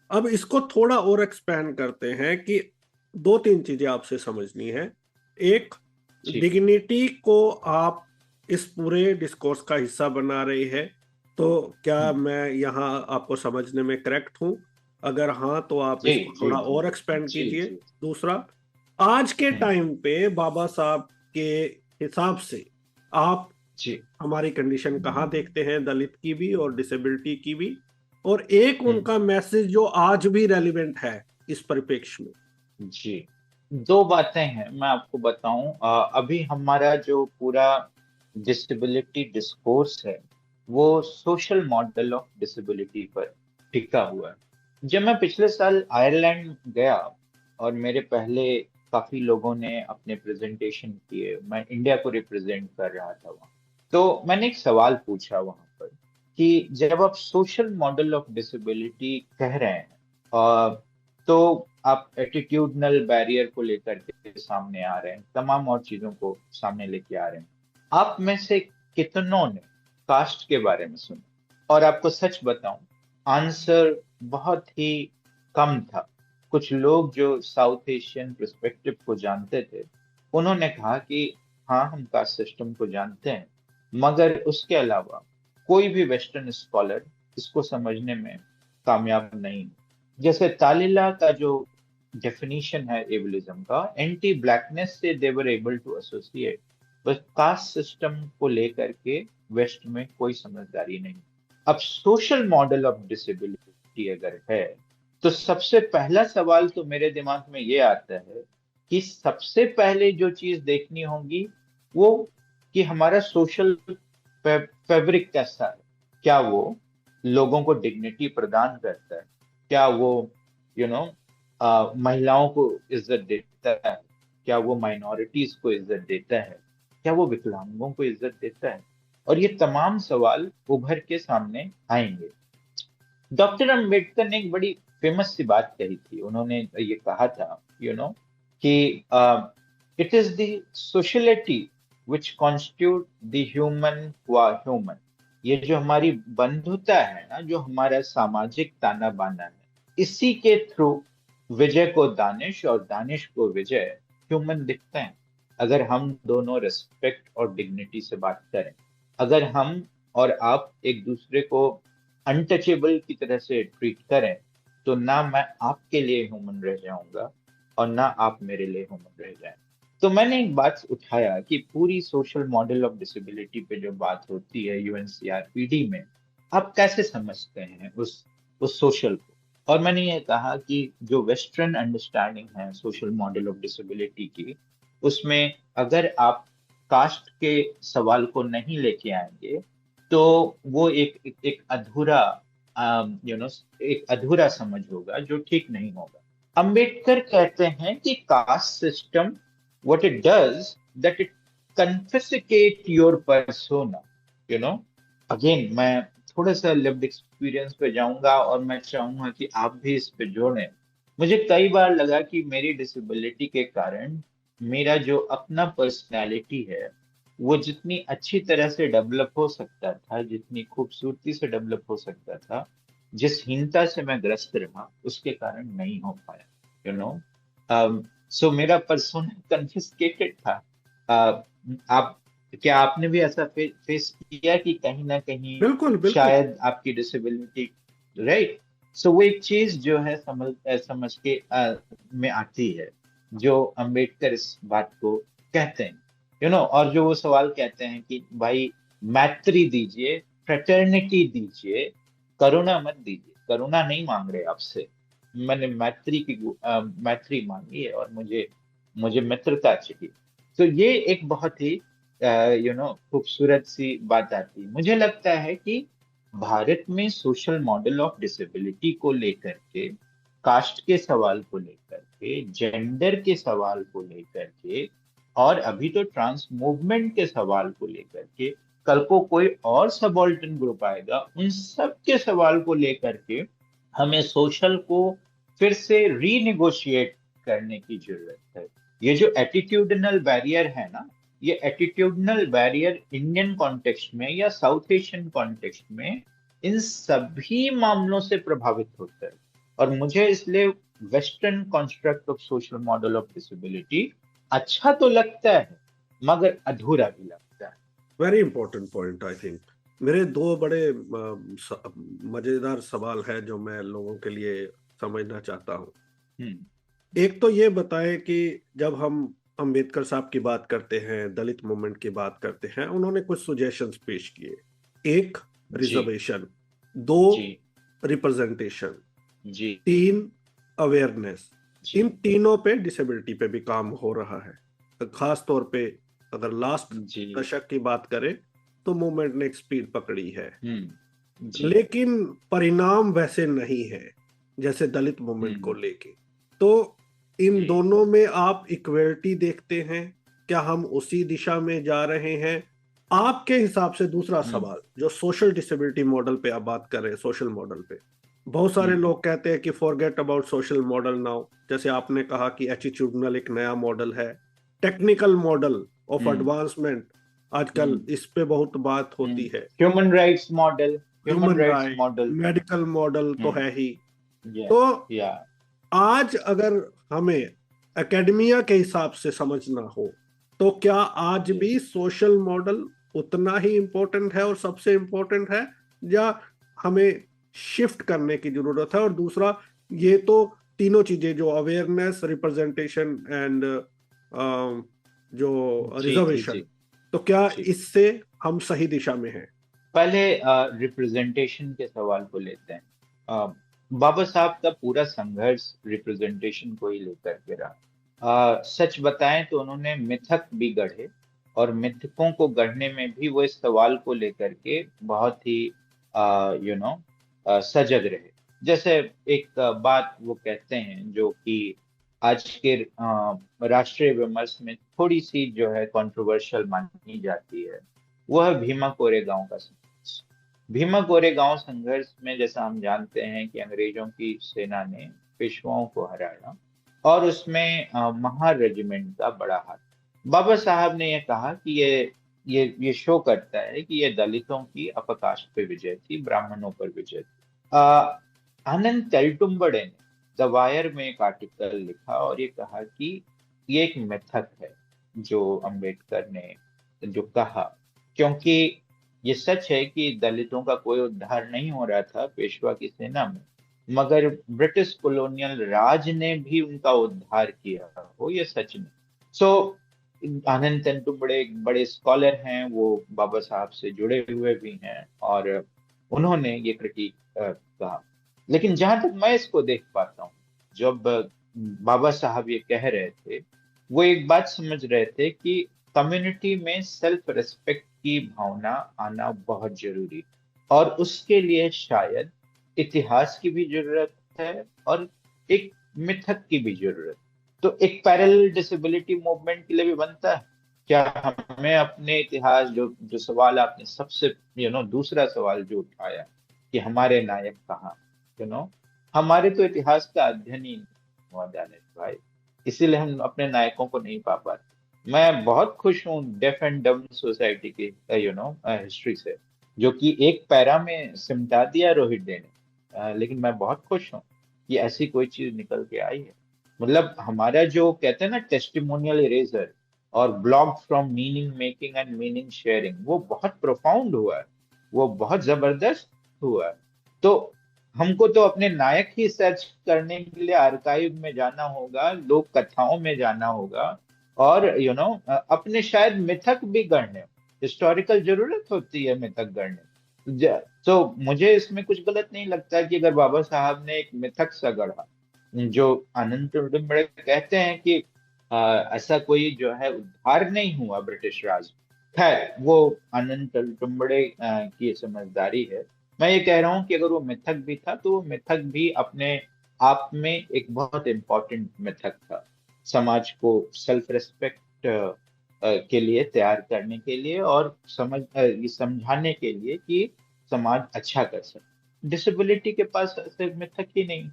अब इसको थोड़ा और एक्सपैंड करते हैं कि दो तीन चीजें आपसे समझनी है। एक, जी डिग्निटी को आप इस पूरे डिस्कोर्स का हिस्सा बना रही है, तो क्या मैं यहाँ आपको समझने में करेक्ट हूँ? अगर हाँ तो आप जी इसको जी थोड़ा जी और एक्सपेंड जी कीजिए। जी दूसरा, आज के हम्म, टाइम पे बाबा साहब के हिसाब से आप जी हमारी कंडीशन कहाँ देखते हैं, दलित की भी और डिसेबिलिटी की भी, और एक हम्म, उनका मैसेज जो आज भी रेलिवेंट है इस परिप्रेक्ष्य में। जी। दो बातें हैं मैं आपको बताऊं। अभी हमारा जो पूरा डिसेबिलिटी डिस्कोर्स है वो सोशल मॉडल ऑफ डिसेबिलिटी पर टिका हुआ है। जब मैं पिछले साल आयरलैंड गया और मेरे पहले काफी लोगों ने अपने प्रेजेंटेशन किए, मैं इंडिया को रिप्रेजेंट कर रहा था वहाँ, तो मैंने एक सवाल पूछा वहां पर कि जब आप सोशल मॉडल ऑफ डिसेबिलिटी कह रहे हैं, तो आप एटीट्यूडनल बैरियर को लेकर के सामने आ रहे हैं, तमाम और चीजों को सामने लेके आ रहे हैं, आप में से कितनों ने कास्ट के बारे में सुना? और आपको सच बताऊं, आंसर बहुत ही कम था। कुछ लोग जो साउथ एशियन पर्सपेक्टिव को जानते थे उन्होंने कहा कि हाँ हम कास्ट सिस्टम को जानते हैं, मगर उसके अलावा कोई भी वेस्टर्न स्कॉलर इसको समझने में कामयाब नहीं। जैसे तालिला का जो डेफिनेशन है एबलिज्म का, एंटी ब्लैकनेस से दे वर एबल टू एसोसिएट, बस कास्ट सिस्टम को लेकर के वेस्ट में कोई समझदारी नहीं। अब सोशल मॉडल ऑफ डिसेबिलिटी अगर है तो सबसे पहला सवाल तो मेरे दिमाग में ये आता है कि सबसे पहले जो चीज देखनी होगी वो कि हमारा सोशल फैब्रिक कैसा है। क्या वो लोगों को डिग्निटी प्रदान करता है? क्या वो यू नो महिलाओं को इज्जत देता है? क्या वो माइनॉरिटीज को इज्जत देता है? क्या वो विकलांगों को इज्जत देता है? और ये तमाम सवाल उभर के सामने आएंगे। डॉक्टर अंबेडकर ने एक बड़ी फेमस सी बात कही थी। उन्होंने ये कहा था कि it is the sociality which constitute the human हुआ ह्यूमन। ये जो हमारी बंधुता है ना, जो हमारा सामाजिक ताना बाना है, इसी के थ्रू विजय को दानिश और दानिश को विजय ह्यूमन दिखते हैं। अगर हम दोनों रिस्पेक्ट और डिग्निटी से बात करें, अगर हम और आप एक दूसरे को अनटचेबल की तरह से ट्रीट करें, तो ना मैं आपके लिए ह्यूमन रह जाऊंगा और ना आप मेरे लिए ह्यूमन रह जाए। तो मैंने एक बात उठाया कि पूरी सोशल मॉडल ऑफ डिसेबिलिटी पे जो बात होती है यूएनसीआरपीडी में, आप कैसे समझते हैं उस सोशल को? और मैंने ये कहा कि जो वेस्टर्न अंडरस्टैंडिंग है सोशल मॉडल ऑफ डिसेबिलिटी की, उसमें अगर आप कास्ट के सवाल को नहीं लेके आएंगे तो वो एक अधूरा एक अधूरा समझ होगा जो ठीक नहीं होगा। अंबेडकर कहते हैं कि caste system what it does that it confiscate your persona. Again मैं थोड़ा सा लिव्ड एक्सपीरियंस पे जाऊंगा और मैं चाहूंगा कि आप भी इस पे जोड़ें। मुझे कई बार लगा कि मेरी डिसेबिलिटी के कारण मेरा जो अपना पर्सनैलिटी है वो जितनी अच्छी तरह से डेवलप हो सकता था, जितनी खूबसूरती से डेवलप हो सकता था, जिस हीनता से मैं ग्रस्त रहा उसके कारण नहीं हो पाया। यू नो सो मेरा पर्सोना कन्फिस्केटेड था। आप क्या आपने भी ऐसा फेस किया कि कहीं ना कहीं बिल्कुल बिल्कुल। शायद आपकी डिसेबिलिटी, राइट? सो वो एक चीज जो है समझ के में आती है जो अंबेडकर इस बात को कहते हैं। और जो वो सवाल कहते हैं कि भाई मैत्री दीजिए, फ्रेटर्निटी दीजिए, करुणा मत दीजिए। करुणा नहीं मांग रहे आपसे, मैंने मैत्री मांगी है और मुझे मित्रता चाहिए। तो ये एक बहुत ही खूबसूरत सी बात आती है। मुझे लगता है कि भारत में सोशल मॉडल ऑफ डिसेबिलिटी को लेकर के, कास्ट के सवाल को लेकर के, जेंडर के सवाल को लेकर के, और अभी तो ट्रांस मूवमेंट के सवाल को लेकर के, कल को कोई और सबऑल्टर्न ग्रुप आएगा, उन सब के सवाल को लेकर के हमें सोशल को फिर से रीनिगोशिएट करने की जरूरत है। ये जो एटीट्यूडनल बैरियर है ना, ये एटीट्यूडनल बैरियर इंडियन कॉन्टेक्स्ट में या साउथ एशियन कॉन्टेक्स्ट में इन सभी मामलों से प्रभावित होता है। और मुझे इसलिए western construct of social model of disability अच्छा तो लगता है मगर अधूरा भी लगता है। Very important point I think. मेरे दो बड़े मजेदार सवाल है जो मैं लोगों के लिए समझना चाहता हूँ। एक तो ये बताएं कि जब हम अंबेडकर साहब की बात करते हैं, दलित मूवमेंट की बात करते हैं, उन्होंने कुछ सुजेशंस पेश किए। एक रिजर्वेशन, दो जी रिप्रेजेंटेशन, जी तीन अवेयरनेस। जी इन तीनों पे डिसेबिलिटी पे भी काम हो रहा है। खास तौर पे अगर लास्ट जी दशक की बात करें तो मूवमेंट ने एक स्पीड पकड़ी है, जी लेकिन परिणाम वैसे नहीं है जैसे दलित मूवमेंट को लेके। तो इन जी। दोनों में आप इक्वलिटी देखते हैं? क्या हम उसी दिशा में जा रहे हैं आपके हिसाब से? दूसरा सवाल, जो सोशल डिसेबिलिटी मॉडल पे आप बात कर रहे हैं, सोशल मॉडल पे बहुत सारे लोग कहते हैं कि forget about social model now. जैसे आपने कहा कि एटीट्यूडनल एक नया मॉडल है, टेक्निकल मॉडल ऑफ एडवांसमेंट आजकल इस पे बहुत बात होती है, human rights model, human right, medical model तो है ही। तो या आज अगर हमें एकेडमिया के हिसाब से समझना हो तो क्या आज भी सोशल मॉडल उतना ही इम्पोर्टेंट है और सबसे इम्पोर्टेंट है, या हमें शिफ्ट करने की जरूरत है? और दूसरा, ये तो तीनों चीजें जो अवेयरनेस, रिप्रेजेंटेशन एंड जो रिजर्वेशन, तो क्या जी। इससे हम सही दिशा में हैं? पहले रिप्रेजेंटेशन के सवाल को लेते हैं। बाबा साहब का पूरा संघर्ष रिप्रेजेंटेशन को ही लेकर के रहा। सच बताएं तो उन्होंने मिथक भी गढ़े, और मिथकों को गढ़ने में भी वो इस सवाल को लेकर के बहुत ही सजग रहे। जैसे एक बात वो कहते हैं जो कि आज के राष्ट्रीय विमर्श में थोड़ी सी जो है कंट्रोवर्शियल मानी जाती है, वह भीमा कोरेगांव का संघर्ष। भीमा कोरेगांव संघर्ष में जैसा हम जानते हैं कि अंग्रेजों की सेना ने पेशवाओं को हराया, और उसमें महार रेजिमेंट का बड़ा हाथ। बाबा साहब ने यह कहा कि ये शो करता है कि ये दलितों की अपकाष्ठ पे विजय थी, ब्राह्मणों पर विजय थी। आनंद तेलतुंबड़े ने द वायर में एक आर्टिकल लिखा और ये कहा कि ये एक मिथक है जो अंबेडकर ने जो कहा, क्योंकि ये सच है कि दलितों का कोई उद्धार नहीं हो रहा था पेशवा की सेना में, मगर ब्रिटिश कॉलोनियल राज ने भी उनका उद्धार किया हो, ये सच नहीं। सो आनंद तेलतुंबड़े एक बड़े स्कॉलर हैं, वो बाबा साहब से जुड़े हुए भी हैं, और उन्होंने ये क्रिटिक कहा। लेकिन जहां तक मैं इसको देख पाता हूँ, जब बाबा साहब ये कह रहे थे, वो एक बात समझ रहे थे कि कम्युनिटी में सेल्फ रिस्पेक्ट की भावना आना बहुत जरूरी, और उसके लिए शायद इतिहास की भी जरूरत है और एक मिथक की भी जरूरत। तो एक पैरेलल डिसेबिलिटी मूवमेंट के लिए भी बनता है। क्या हमें अपने इतिहास, जो जो सवाल आपने सबसे दूसरा सवाल जो उठाया कि हमारे नायक कहाँ, हमारे तो इतिहास का अध्ययन ही नहीं हुआ दानिश भाई, इसीलिए हम अपने नायकों को नहीं पा पाते। मैं बहुत खुश हूँ डेफ एंड डम सोसाइटी की हिस्ट्री से, जो कि एक पैरा में सिमटा दिया रोहित डे ने, लेकिन मैं बहुत खुश हूँ कि ऐसी कोई चीज निकल के आई है। मतलब हमारा जो कहते हैं ना टेस्टिमोनियल इरेजर और blog from meaning making and meaning sharing, वो बहुत प्रोफाउंड हुआ है, वो बहुत जबरदस्त हुआ है। तो हमको तो अपने नायक ही सर्च करने के लिए आर्काइव में जाना होगा, लोक कथाओं में जाना होगा, और अपने शायद मिथक भी गढ़ने, हिस्टोरिकल जरूरत होती है मिथक गढ़ने। तो मुझे इसमें कुछ गलत नहीं लगता कि अगर बाबा साहब ने एक मिथक सा गढ़ा, जो आनंद तेलतुंबड़े कहते हैं कि ऐसा कोई जो है उद्धार नहीं हुआ ब्रिटिश राज। खैर, वो आनंद तेलतुंबड़े की समझदारी है। मैं ये कह रहा हूँ कि अगर वो मिथक भी था तो वो मिथक भी अपने आप में एक बहुत इंपॉर्टेंट मिथक था, समाज को सेल्फ रिस्पेक्ट के लिए तैयार करने के लिए, और ये समझाने के लिए कि समाज अच्छा कर सके। डिसेबिलिटी के पास सिर्फ मिथक ही नहीं,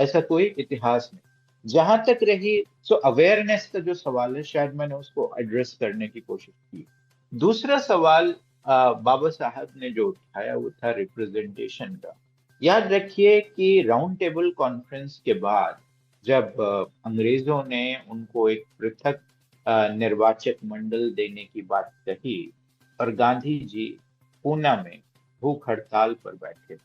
ऐसा कोई इतिहास नहीं। जहां तक रही सो अवेयरनेस का जो सवाल है, शायद मैंने उसको एड्रेस करने की कोशिश की। दूसरा सवाल बाबा साहब ने जो उठाया वो था रिप्रेजेंटेशन का। याद रखिए कि राउंड टेबल कॉन्फ्रेंस के बाद जब अंग्रेजों ने उनको एक पृथक निर्वाचक मंडल देने की बात कही और गांधी जी पूना में भूख हड़ताल पर बैठे,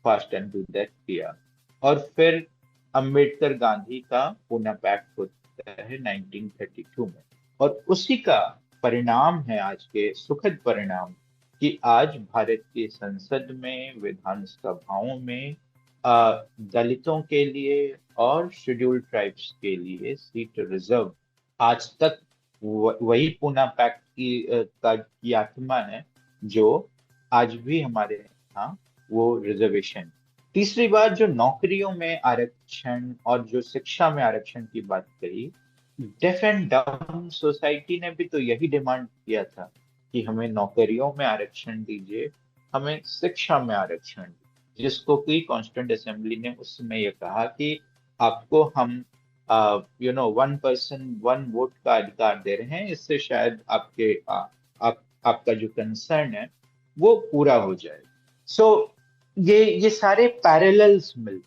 फास्ट एंड टू डेथ किया, और फिर अंबेडकर गांधी का पूना पैक्ट होता है 1932 में, और उसी का परिणाम है आज के सुखद परिणाम कि आज भारत की संसद में, विधान सभाओं में दलितों के लिए और शेड्यूल्ड ट्राइब्स के लिए सीट रिजर्व। आज तक वही पूना पैक्ट की आत्मा है जो आज भी हमारे यहाँ वो रिजर्वेशन। तीसरी बात, जो नौकरियों में आरक्षण और जो शिक्षा में आरक्षण की बात कही, डेफ एंड डम्ब सोसाइटी ने भी तो यही डिमांड किया था कि हमें नौकरियों में आरक्षण दीजिए, हमें शिक्षा में आरक्षण दीजिए, जिसको कि कॉन्स्टिट्यूंट असेंबली ने उस समय ये कहा कि आपको हम 1 पर्सन 1 वोट का अधिकार दे रहे हैं, इससे शायद आपका जो कंसर्न है वो पूरा हो जाए। सो ये सारे पैरेलल्स मिल,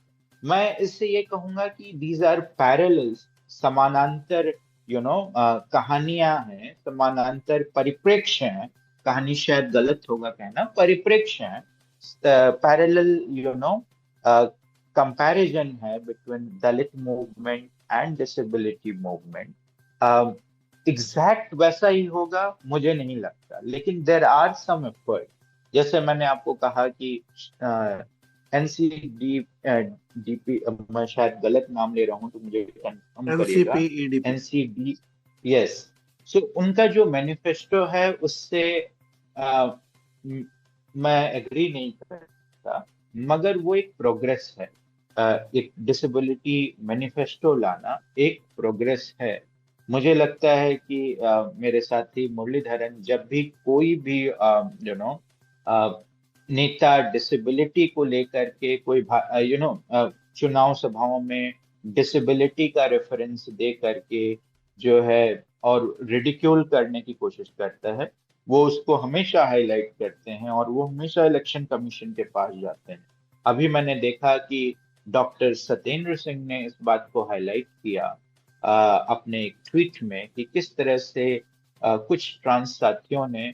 मैं इससे ये कहूंगा कि दीज आर पैरेलल्स, समानांतर कहानियां हैं, समानांतर परिप्रेक्ष्य हैं, कहानी शायद गलत होगा कहना, परिप्रेक्ष्य है, पैरेलल कंपैरिजन है between Dalit movement and disability movement. Exact वैसा ही होगा मुझे नहीं लगता, लेकिन देयर आर सम एफर्ट। जैसे मैंने आपको कहा कि एनसीडीपी, मैं शायद गलत नाम ले रहा हूं तो मुझे कंफर्म करिएगा, एनसीडी, यस। सो उनका जो मैनिफेस्टो है उससे मैं एग्री नहीं करता, मगर वो एक प्रोग्रेस है। एक डिसेबिलिटी मैनिफेस्टो लाना एक प्रोग्रेस है। मुझे लगता है कि मेरे साथी मुरलीधरन जब भी कोई भी नेता डिसेबिलिटी को लेकर के कोई चुनाव सभाओं में डिसेबिलिटी का रेफरेंस दे करके जो है और रिडिक्यूल करने की कोशिश करता है, वो उसको हमेशा हाईलाइट करते हैं और वो हमेशा इलेक्शन कमीशन के पास जाते हैं। अभी मैंने देखा कि डॉक्टर सत्येंद्र सिंह ने इस बात को हाईलाइट किया अपने एक ट्वीट में कि किस तरह से कुछ ट्रांस साथियों ने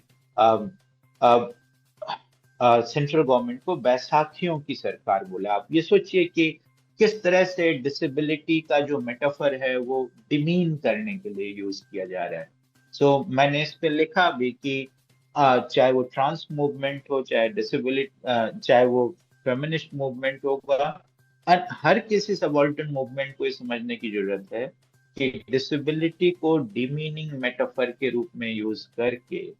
सेंट्रल गवर्नमेंट को बैसाखियों की सरकार बोला। आप ये सोचिए कि किस तरह से डिसेबिलिटी का जो मेटाफर है वो डिमीन करने के लिए यूज किया जा रहा है। सो मैंने इस पे लिखा भी कि चाहे वो ट्रांस मूवमेंट हो, चाहे डिसेबिलिटी, चाहे वो फेमिनिस्ट मूवमेंट होगा, हर किसी सबाल्टर्न मूवमेंट को ये समझने की जरूरत है कि डिसेबिलिटी को डिमीनिंग मेटाफर के रूप में यूज करके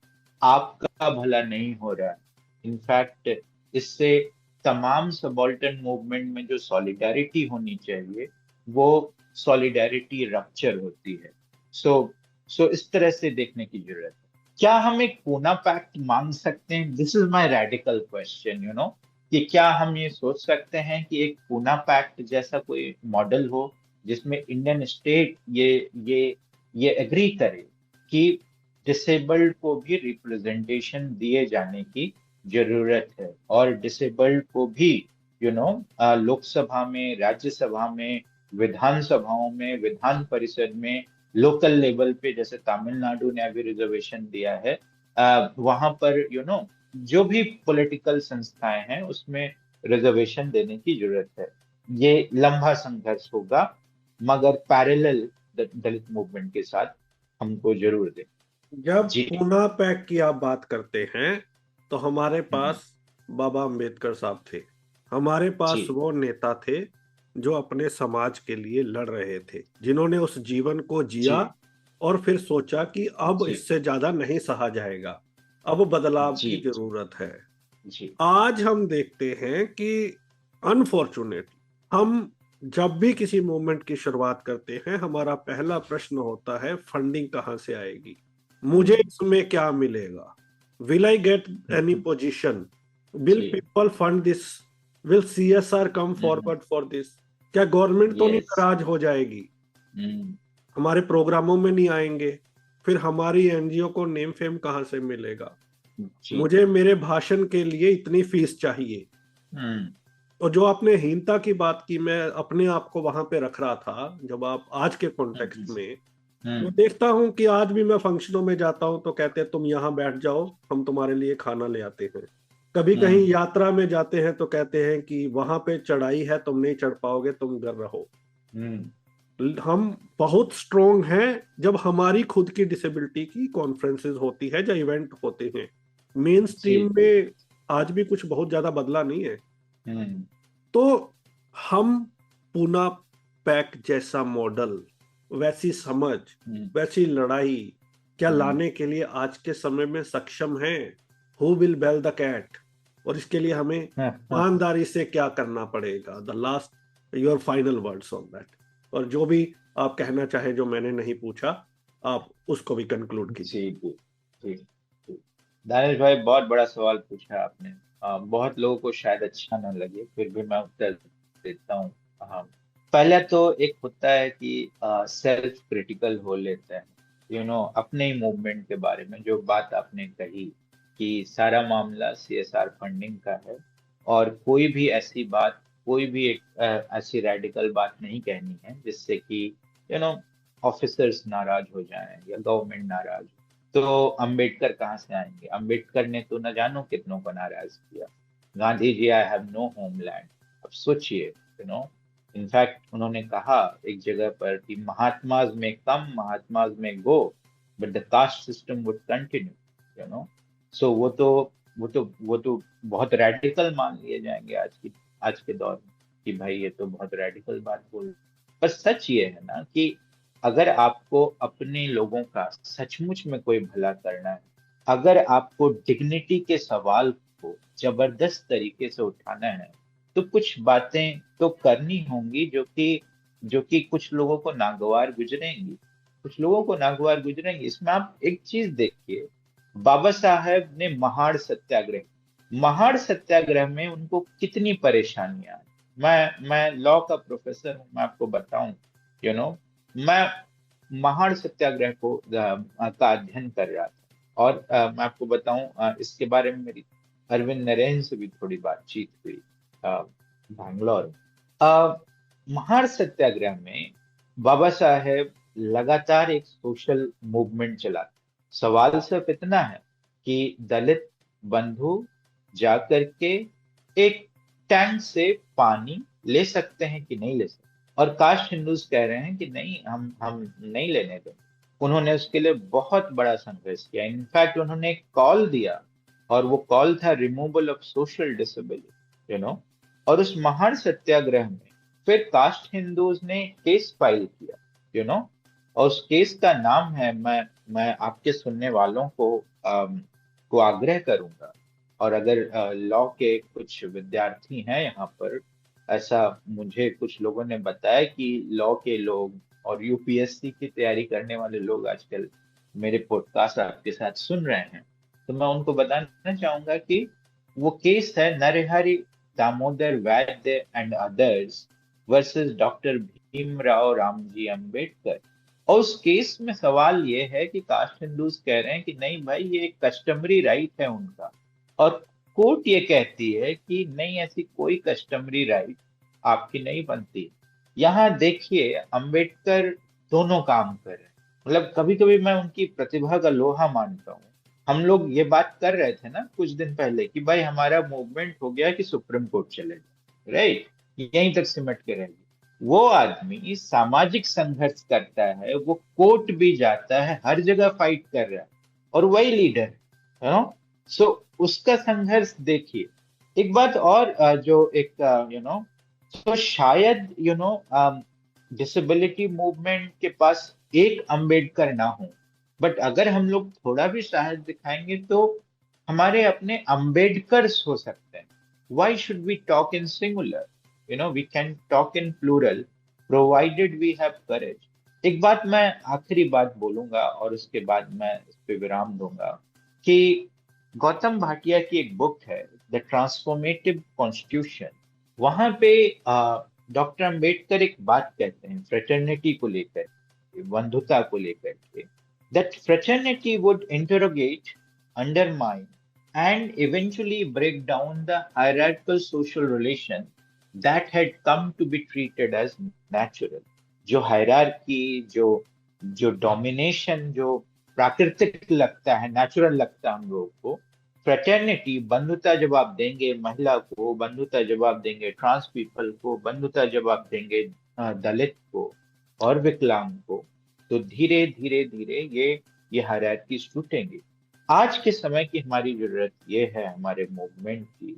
आपका भला नहीं हो रहा है। इनफैक्ट इससे तमाम सबाल्टर्न मूवमेंट में जो सॉलिडारिटी होनी चाहिए वो सॉलिडारिटी रप्चर होती है। सो इस तरह से देखने की जरूरत है। क्या हम एक पूना पैक्ट मांग सकते हैं? This is my radical question, कि क्या हम ये सोच सकते हैं कि एक पूना पैक्ट जैसा कोई मॉडल हो जिसमें इंडियन स्टेट ये एग्री करे कि डिसेबल्ड को भी रिप्रेजेंटेशन दिए जाने की जरूरत है, और डिसेबल्ड को भी लोकसभा में, राज्यसभा में, विधान सभाओं में, विधान परिषद में, लोकल लेवल पे जैसे तमिलनाडु ने अभी रिजर्वेशन दिया है, वहां पर जो भी पॉलिटिकल संस्थाएं हैं उसमें रिजर्वेशन देने की जरूरत है। ये लंबा संघर्ष होगा, मगर पैरेलल दलित मूवमेंट के साथ हमको जरूर दे। जब पूना पैक्ट की आप बात करते हैं तो हमारे पास बाबा अंबेडकर साहब थे, हमारे पास वो नेता थे जो अपने समाज के लिए लड़ रहे थे, जिन्होंने उस जीवन को जिया और फिर सोचा कि अब इससे ज्यादा नहीं सहा जाएगा, अब बदलाव की जरूरत है। आज हम देखते हैं कि अनफॉर्चुनेट हम जब भी किसी मूवमेंट की शुरुआत करते हैं, हमारा पहला प्रश्न होता है फंडिंग कहाँ से आएगी, मुझे इसमें क्या मिलेगा, will I get any position, will people fund this, will CSR come forward for this, क्या गवर्नमेंट तो नहीं Yes. नाराज हो जाएगी? हम्म, हमारे प्रोग्रामों में नहीं आएंगे, फिर हमारी एनजीओ को नेम फेम कहाँ से मिलेगा? जी। मुझे मेरे भाषण के लिए इतनी फीस चाहिए। हम्म, और जो आपने हीनता की बात की, मैं अपने आप को वहां पे रख रहा था जब आप आज के कॉन्टेक्स्ट में, मैं देखता हूँ कि आज भी मैं फंक्शनों में जाता हूँ तो कहते हैं तुम यहाँ बैठ जाओ, हम तुम्हारे लिए खाना ले आते हैं। कभी कहीं यात्रा में जाते हैं तो कहते हैं कि वहां पे चढ़ाई है, तुम नहीं चढ़ पाओगे, तुम घर रहो। हम बहुत स्ट्रोंग हैं जब हमारी खुद की डिसेबिलिटी की कॉन्फ्रेंसेस होती है या इवेंट होते हैं। मेन स्ट्रीम में आज भी कुछ बहुत ज्यादा बदला नहीं है। तो हम पूना पैक जैसा मॉडल, वैसी समझ, वैसी लड़ाई क्या लाने के लिए आज के समय में सक्षम हैं? Who will bell the cat? और इसके लिए हमें ईमानदारी से क्या करना पड़ेगा? The last your final words on that. और जो भी आप कहना चाहे जो मैंने नहीं पूछा, आप उसको भी कंक्लूड कीजिए। जी जी जी। दानिश भाई, बहुत बड़ा सवाल पूछा आपने। बहुत लोगों को शायद अच्छा ना लगे, फिर भी मैं उत्तर देता हूँ। हाँ, पहला तो एक होता है कि सेल्फ क्रिटिकल हो लेते हैं, अपने ही मूवमेंट के बारे में। जो बात आपने कही कि सारा मामला सीएसआर फंडिंग का है, और कोई भी ऐसी बात, कोई भी एक ऐसी रेडिकल बात नहीं कहनी है जिससे कि ऑफिसर्स नाराज हो जाएं या गवर्नमेंट नाराज हो। तो अंबेडकर कहाँ से आएंगे? अंबेडकर ने तो न जानो कितनों को नाराज किया। Gandhi ji, I have no homeland. अब सोचिए, इनफैक्ट उन्होंने कहा एक जगह पर कि महात्माज में come, Mahatmas may go, but the caste system would continue. So वो तो बहुत रेडिकल मान लिए जाएंगे आज के दौर में कि भाई ये तो बहुत रेडिकल बात बोल। पर सच ये है ना कि अगर आपको अपने लोगों का सचमुच में कोई भला करना है, अगर आपको डिग्निटी के सवाल को जबरदस्त तरीके से उठाना है, तो कुछ बातें तो करनी होंगी जो कि कुछ लोगों को नागवार गुजरेंगी, इसमें आप एक चीज देखिए, बाबा साहेब ने महाड़ सत्याग्रह में उनको कितनी परेशानियां आई। मैं लॉ का प्रोफेसर हूं, मैं आपको बताऊं, मैं महाड़ सत्याग्रह का अध्ययन कर रहा था, और मैं आपको बताऊं, इसके बारे में मेरी अरविंद नरेन से भी थोड़ी बातचीत हुई बैंगलोर में। महाड़ सत्याग्रह में बाबा साहेब लगातार एक सोशल मूवमेंट चलाते। सवाल सिर्फ इतना है कि दलित बंधु जाकर के एक टैंक से पानी ले सकते हैं कि नहीं ले सकते, और कास्ट हिंदूज कह रहे हैं कि नहीं, हम नहीं लेने देंगे। उन्होंने उसके लिए बहुत बड़ा संघर्ष किया। इनफैक्ट उन्होंने एक कॉल दिया, और वो कॉल था रिमूवल ऑफ सोशल डिसेबिलिटी। और उस महान सत्याग्रह में फिर कास्ट हिंदूज ने केस फाइल किया। और उस केस का नाम है, मैं आपके सुनने वालों को आग्रह करूंगा, और अगर लॉ के कुछ विद्यार्थी हैं यहाँ पर, ऐसा मुझे कुछ लोगों ने बताया कि लॉ के लोग और यूपीएससी की तैयारी करने वाले लोग आजकल मेरे पॉडकास्ट आपके साथ सुन रहे हैं, तो मैं उनको बताना चाहूंगा कि वो केस है नरहरि दामोदर वैद्य and others versus doctor Bhimrao Ramji Ambedkar. और उस केस में सवाल ये है कि कास्ट हिंदूज कह रहे हैं कि नहीं भाई, ये एक कस्टमरी राइट है उनका, और कोर्ट ये कहती है कि नहीं, ऐसी कोई कस्टमरी राइट आपकी नहीं बनती। यहाँ देखिए, अंबेडकर दोनों काम कर रहे हैं। मतलब कभी कभी मैं उनकी प्रतिभा का लोहा मानता हूँ। हम लोग ये बात कर रहे थे ना कुछ दिन पहले कि भाई हमारा मूवमेंट हो गया कि सुप्रीम कोर्ट चले जाए, राइट, यहीं तक सिमट के रहेगी। वो आदमी सामाजिक संघर्ष करता है, वो कोर्ट भी जाता है, हर जगह फाइट कर रहा है, और वही लीडर है। सो उसका संघर्ष देखिए। एक बात और, जो एक तो शायद डिसेबिलिटी मूवमेंट के पास एक अंबेडकर ना हो, बट अगर हम लोग थोड़ा भी साहस दिखाएंगे तो हमारे अपने अंबेडकर्स हो सकते हैं। Why should we talk in singular? We can talk in plural, provided we have courage. एक बात मैं आखिरी बात बोलूंगा और उसके बाद मैं इस पे विराम दूंगा कि गौतम भाटिया की एक बुक है द ट्रांसफॉर्मेटिव कॉन्स्टिट्यूशन। वहां पे डॉक्टर अंबेडकर एक बात कहते हैं फ्रेटर्निटी को लेकर, बंधुता को लेकर के, that fraternity would interrogate, undermine, and eventually break down the hierarchical social relation that had come to be treated as natural. जो हायरार्की, जो डोमिनेशन, जो प्राकृतिक लगता है, नेचुरल लगता है हम लोगों को, फ्रेटर्निटी, बंधुता जब आप देंगे महिला को, बंधुता जब आप देंगे ट्रांस पीपल को, बंधुता जब आप देंगे दलित को और विकलांग को, तो धीरे धीरे धीरे ये हायरार्कीज टूटेंगी। आज के समय की हमारी जरूरत ये है हमारे मूवमेंट की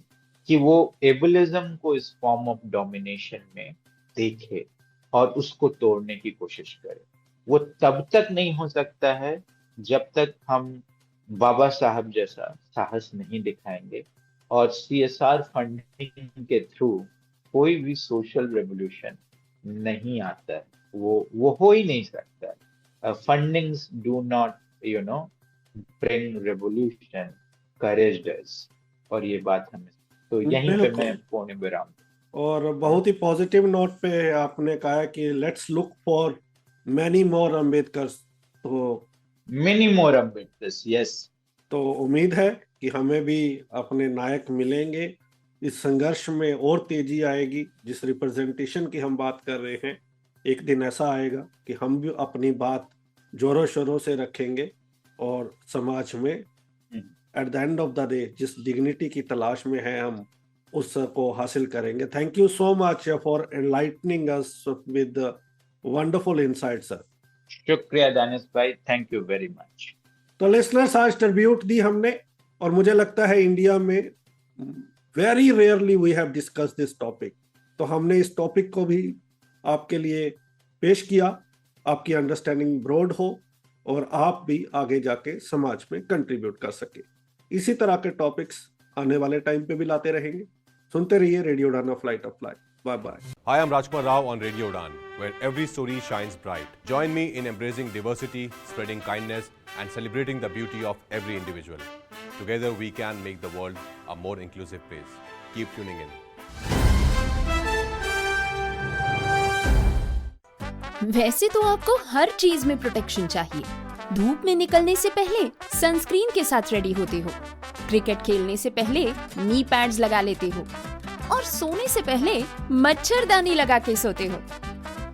कि वो एबलिज्म को इस फॉर्म ऑफ डोमिनेशन में देखे और उसको तोड़ने की कोशिश करे। वो तब तक नहीं हो सकता है जब तक हम बाबा साहब जैसा साहस नहीं दिखाएंगे और CSR फंडिंग के थ्रू कोई भी सोशल रेवोल्यूशन नहीं आता है, वो हो ही नहीं सकता है। Fundings do not bring revolution, courage does. और ये बात हमें, तो यहीं पे मैं पूर्ण विराम। और बहुत ही पॉजिटिव नोट पे आपने कहा कि let's look for many more Ambedkars, तो मेनी मोर अम्बेडकर्स, यस। तो उम्मीद है कि हमें भी अपने नायक मिलेंगे, इस संघर्ष में और तेजी आएगी। जिस रिप्रेजेंटेशन की हम बात कर रहे हैं, एक दिन ऐसा आएगा कि हम भी अपनी बात जोरों शोरों से रखेंगे और समाज में at the end of the day जिस डिग्निटी की तलाश में है हम उसको हासिल करेंगे। Thank you so much for enlightening us with wonderful insight sir. शुक्रिया दानिश भाई, थैंक यू वेरी मच। तो लिसनर्स, आज ट्रिब्यूट दी हमने और मुझे लगता है इंडिया में very rarely we have discuss this topic, तो हमने इस टॉपिक को भी आपके लिए पेश किया, आपकी अंडरस्टैंडिंग ब्रॉड हो और आप भी आगे जाके समाज में कंट्रीब्यूट कर सके। इसी तरह के टॉपिक्स आने वाले टाइम पे भी लाते रहेंगे। सुनते रहिए रेडियो उड़ान, a flight of life. Bye bye. Hi, I'm Rajkumar Rao on Radio Udan, where every story shines bright. Join me in embracing diversity, spreading kindness, and celebrating the beauty of every individual. Together, we can make the world a more inclusive place. Keep tuning in. वैसे तो आपको हर चीज में protection चाहिए। धूप में निकलने से पहले सनस्क्रीन के साथ रेडी होते हो, क्रिकेट खेलने से पहले नी पैड्स लगा लेते हो और सोने से पहले मच्छरदानी लगा के सोते हो।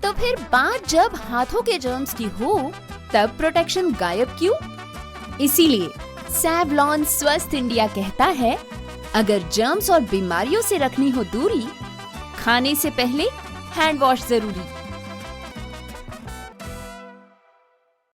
तो फिर बात जब हाथों के जर्म्स की हो, तब प्रोटेक्शन गायब क्यों? इसीलिए सैवलॉन स्वस्थ इंडिया कहता है, अगर जर्म्स और बीमारियों से रखनी हो दूरी, खाने से पहले हैंड वॉश जरूरी।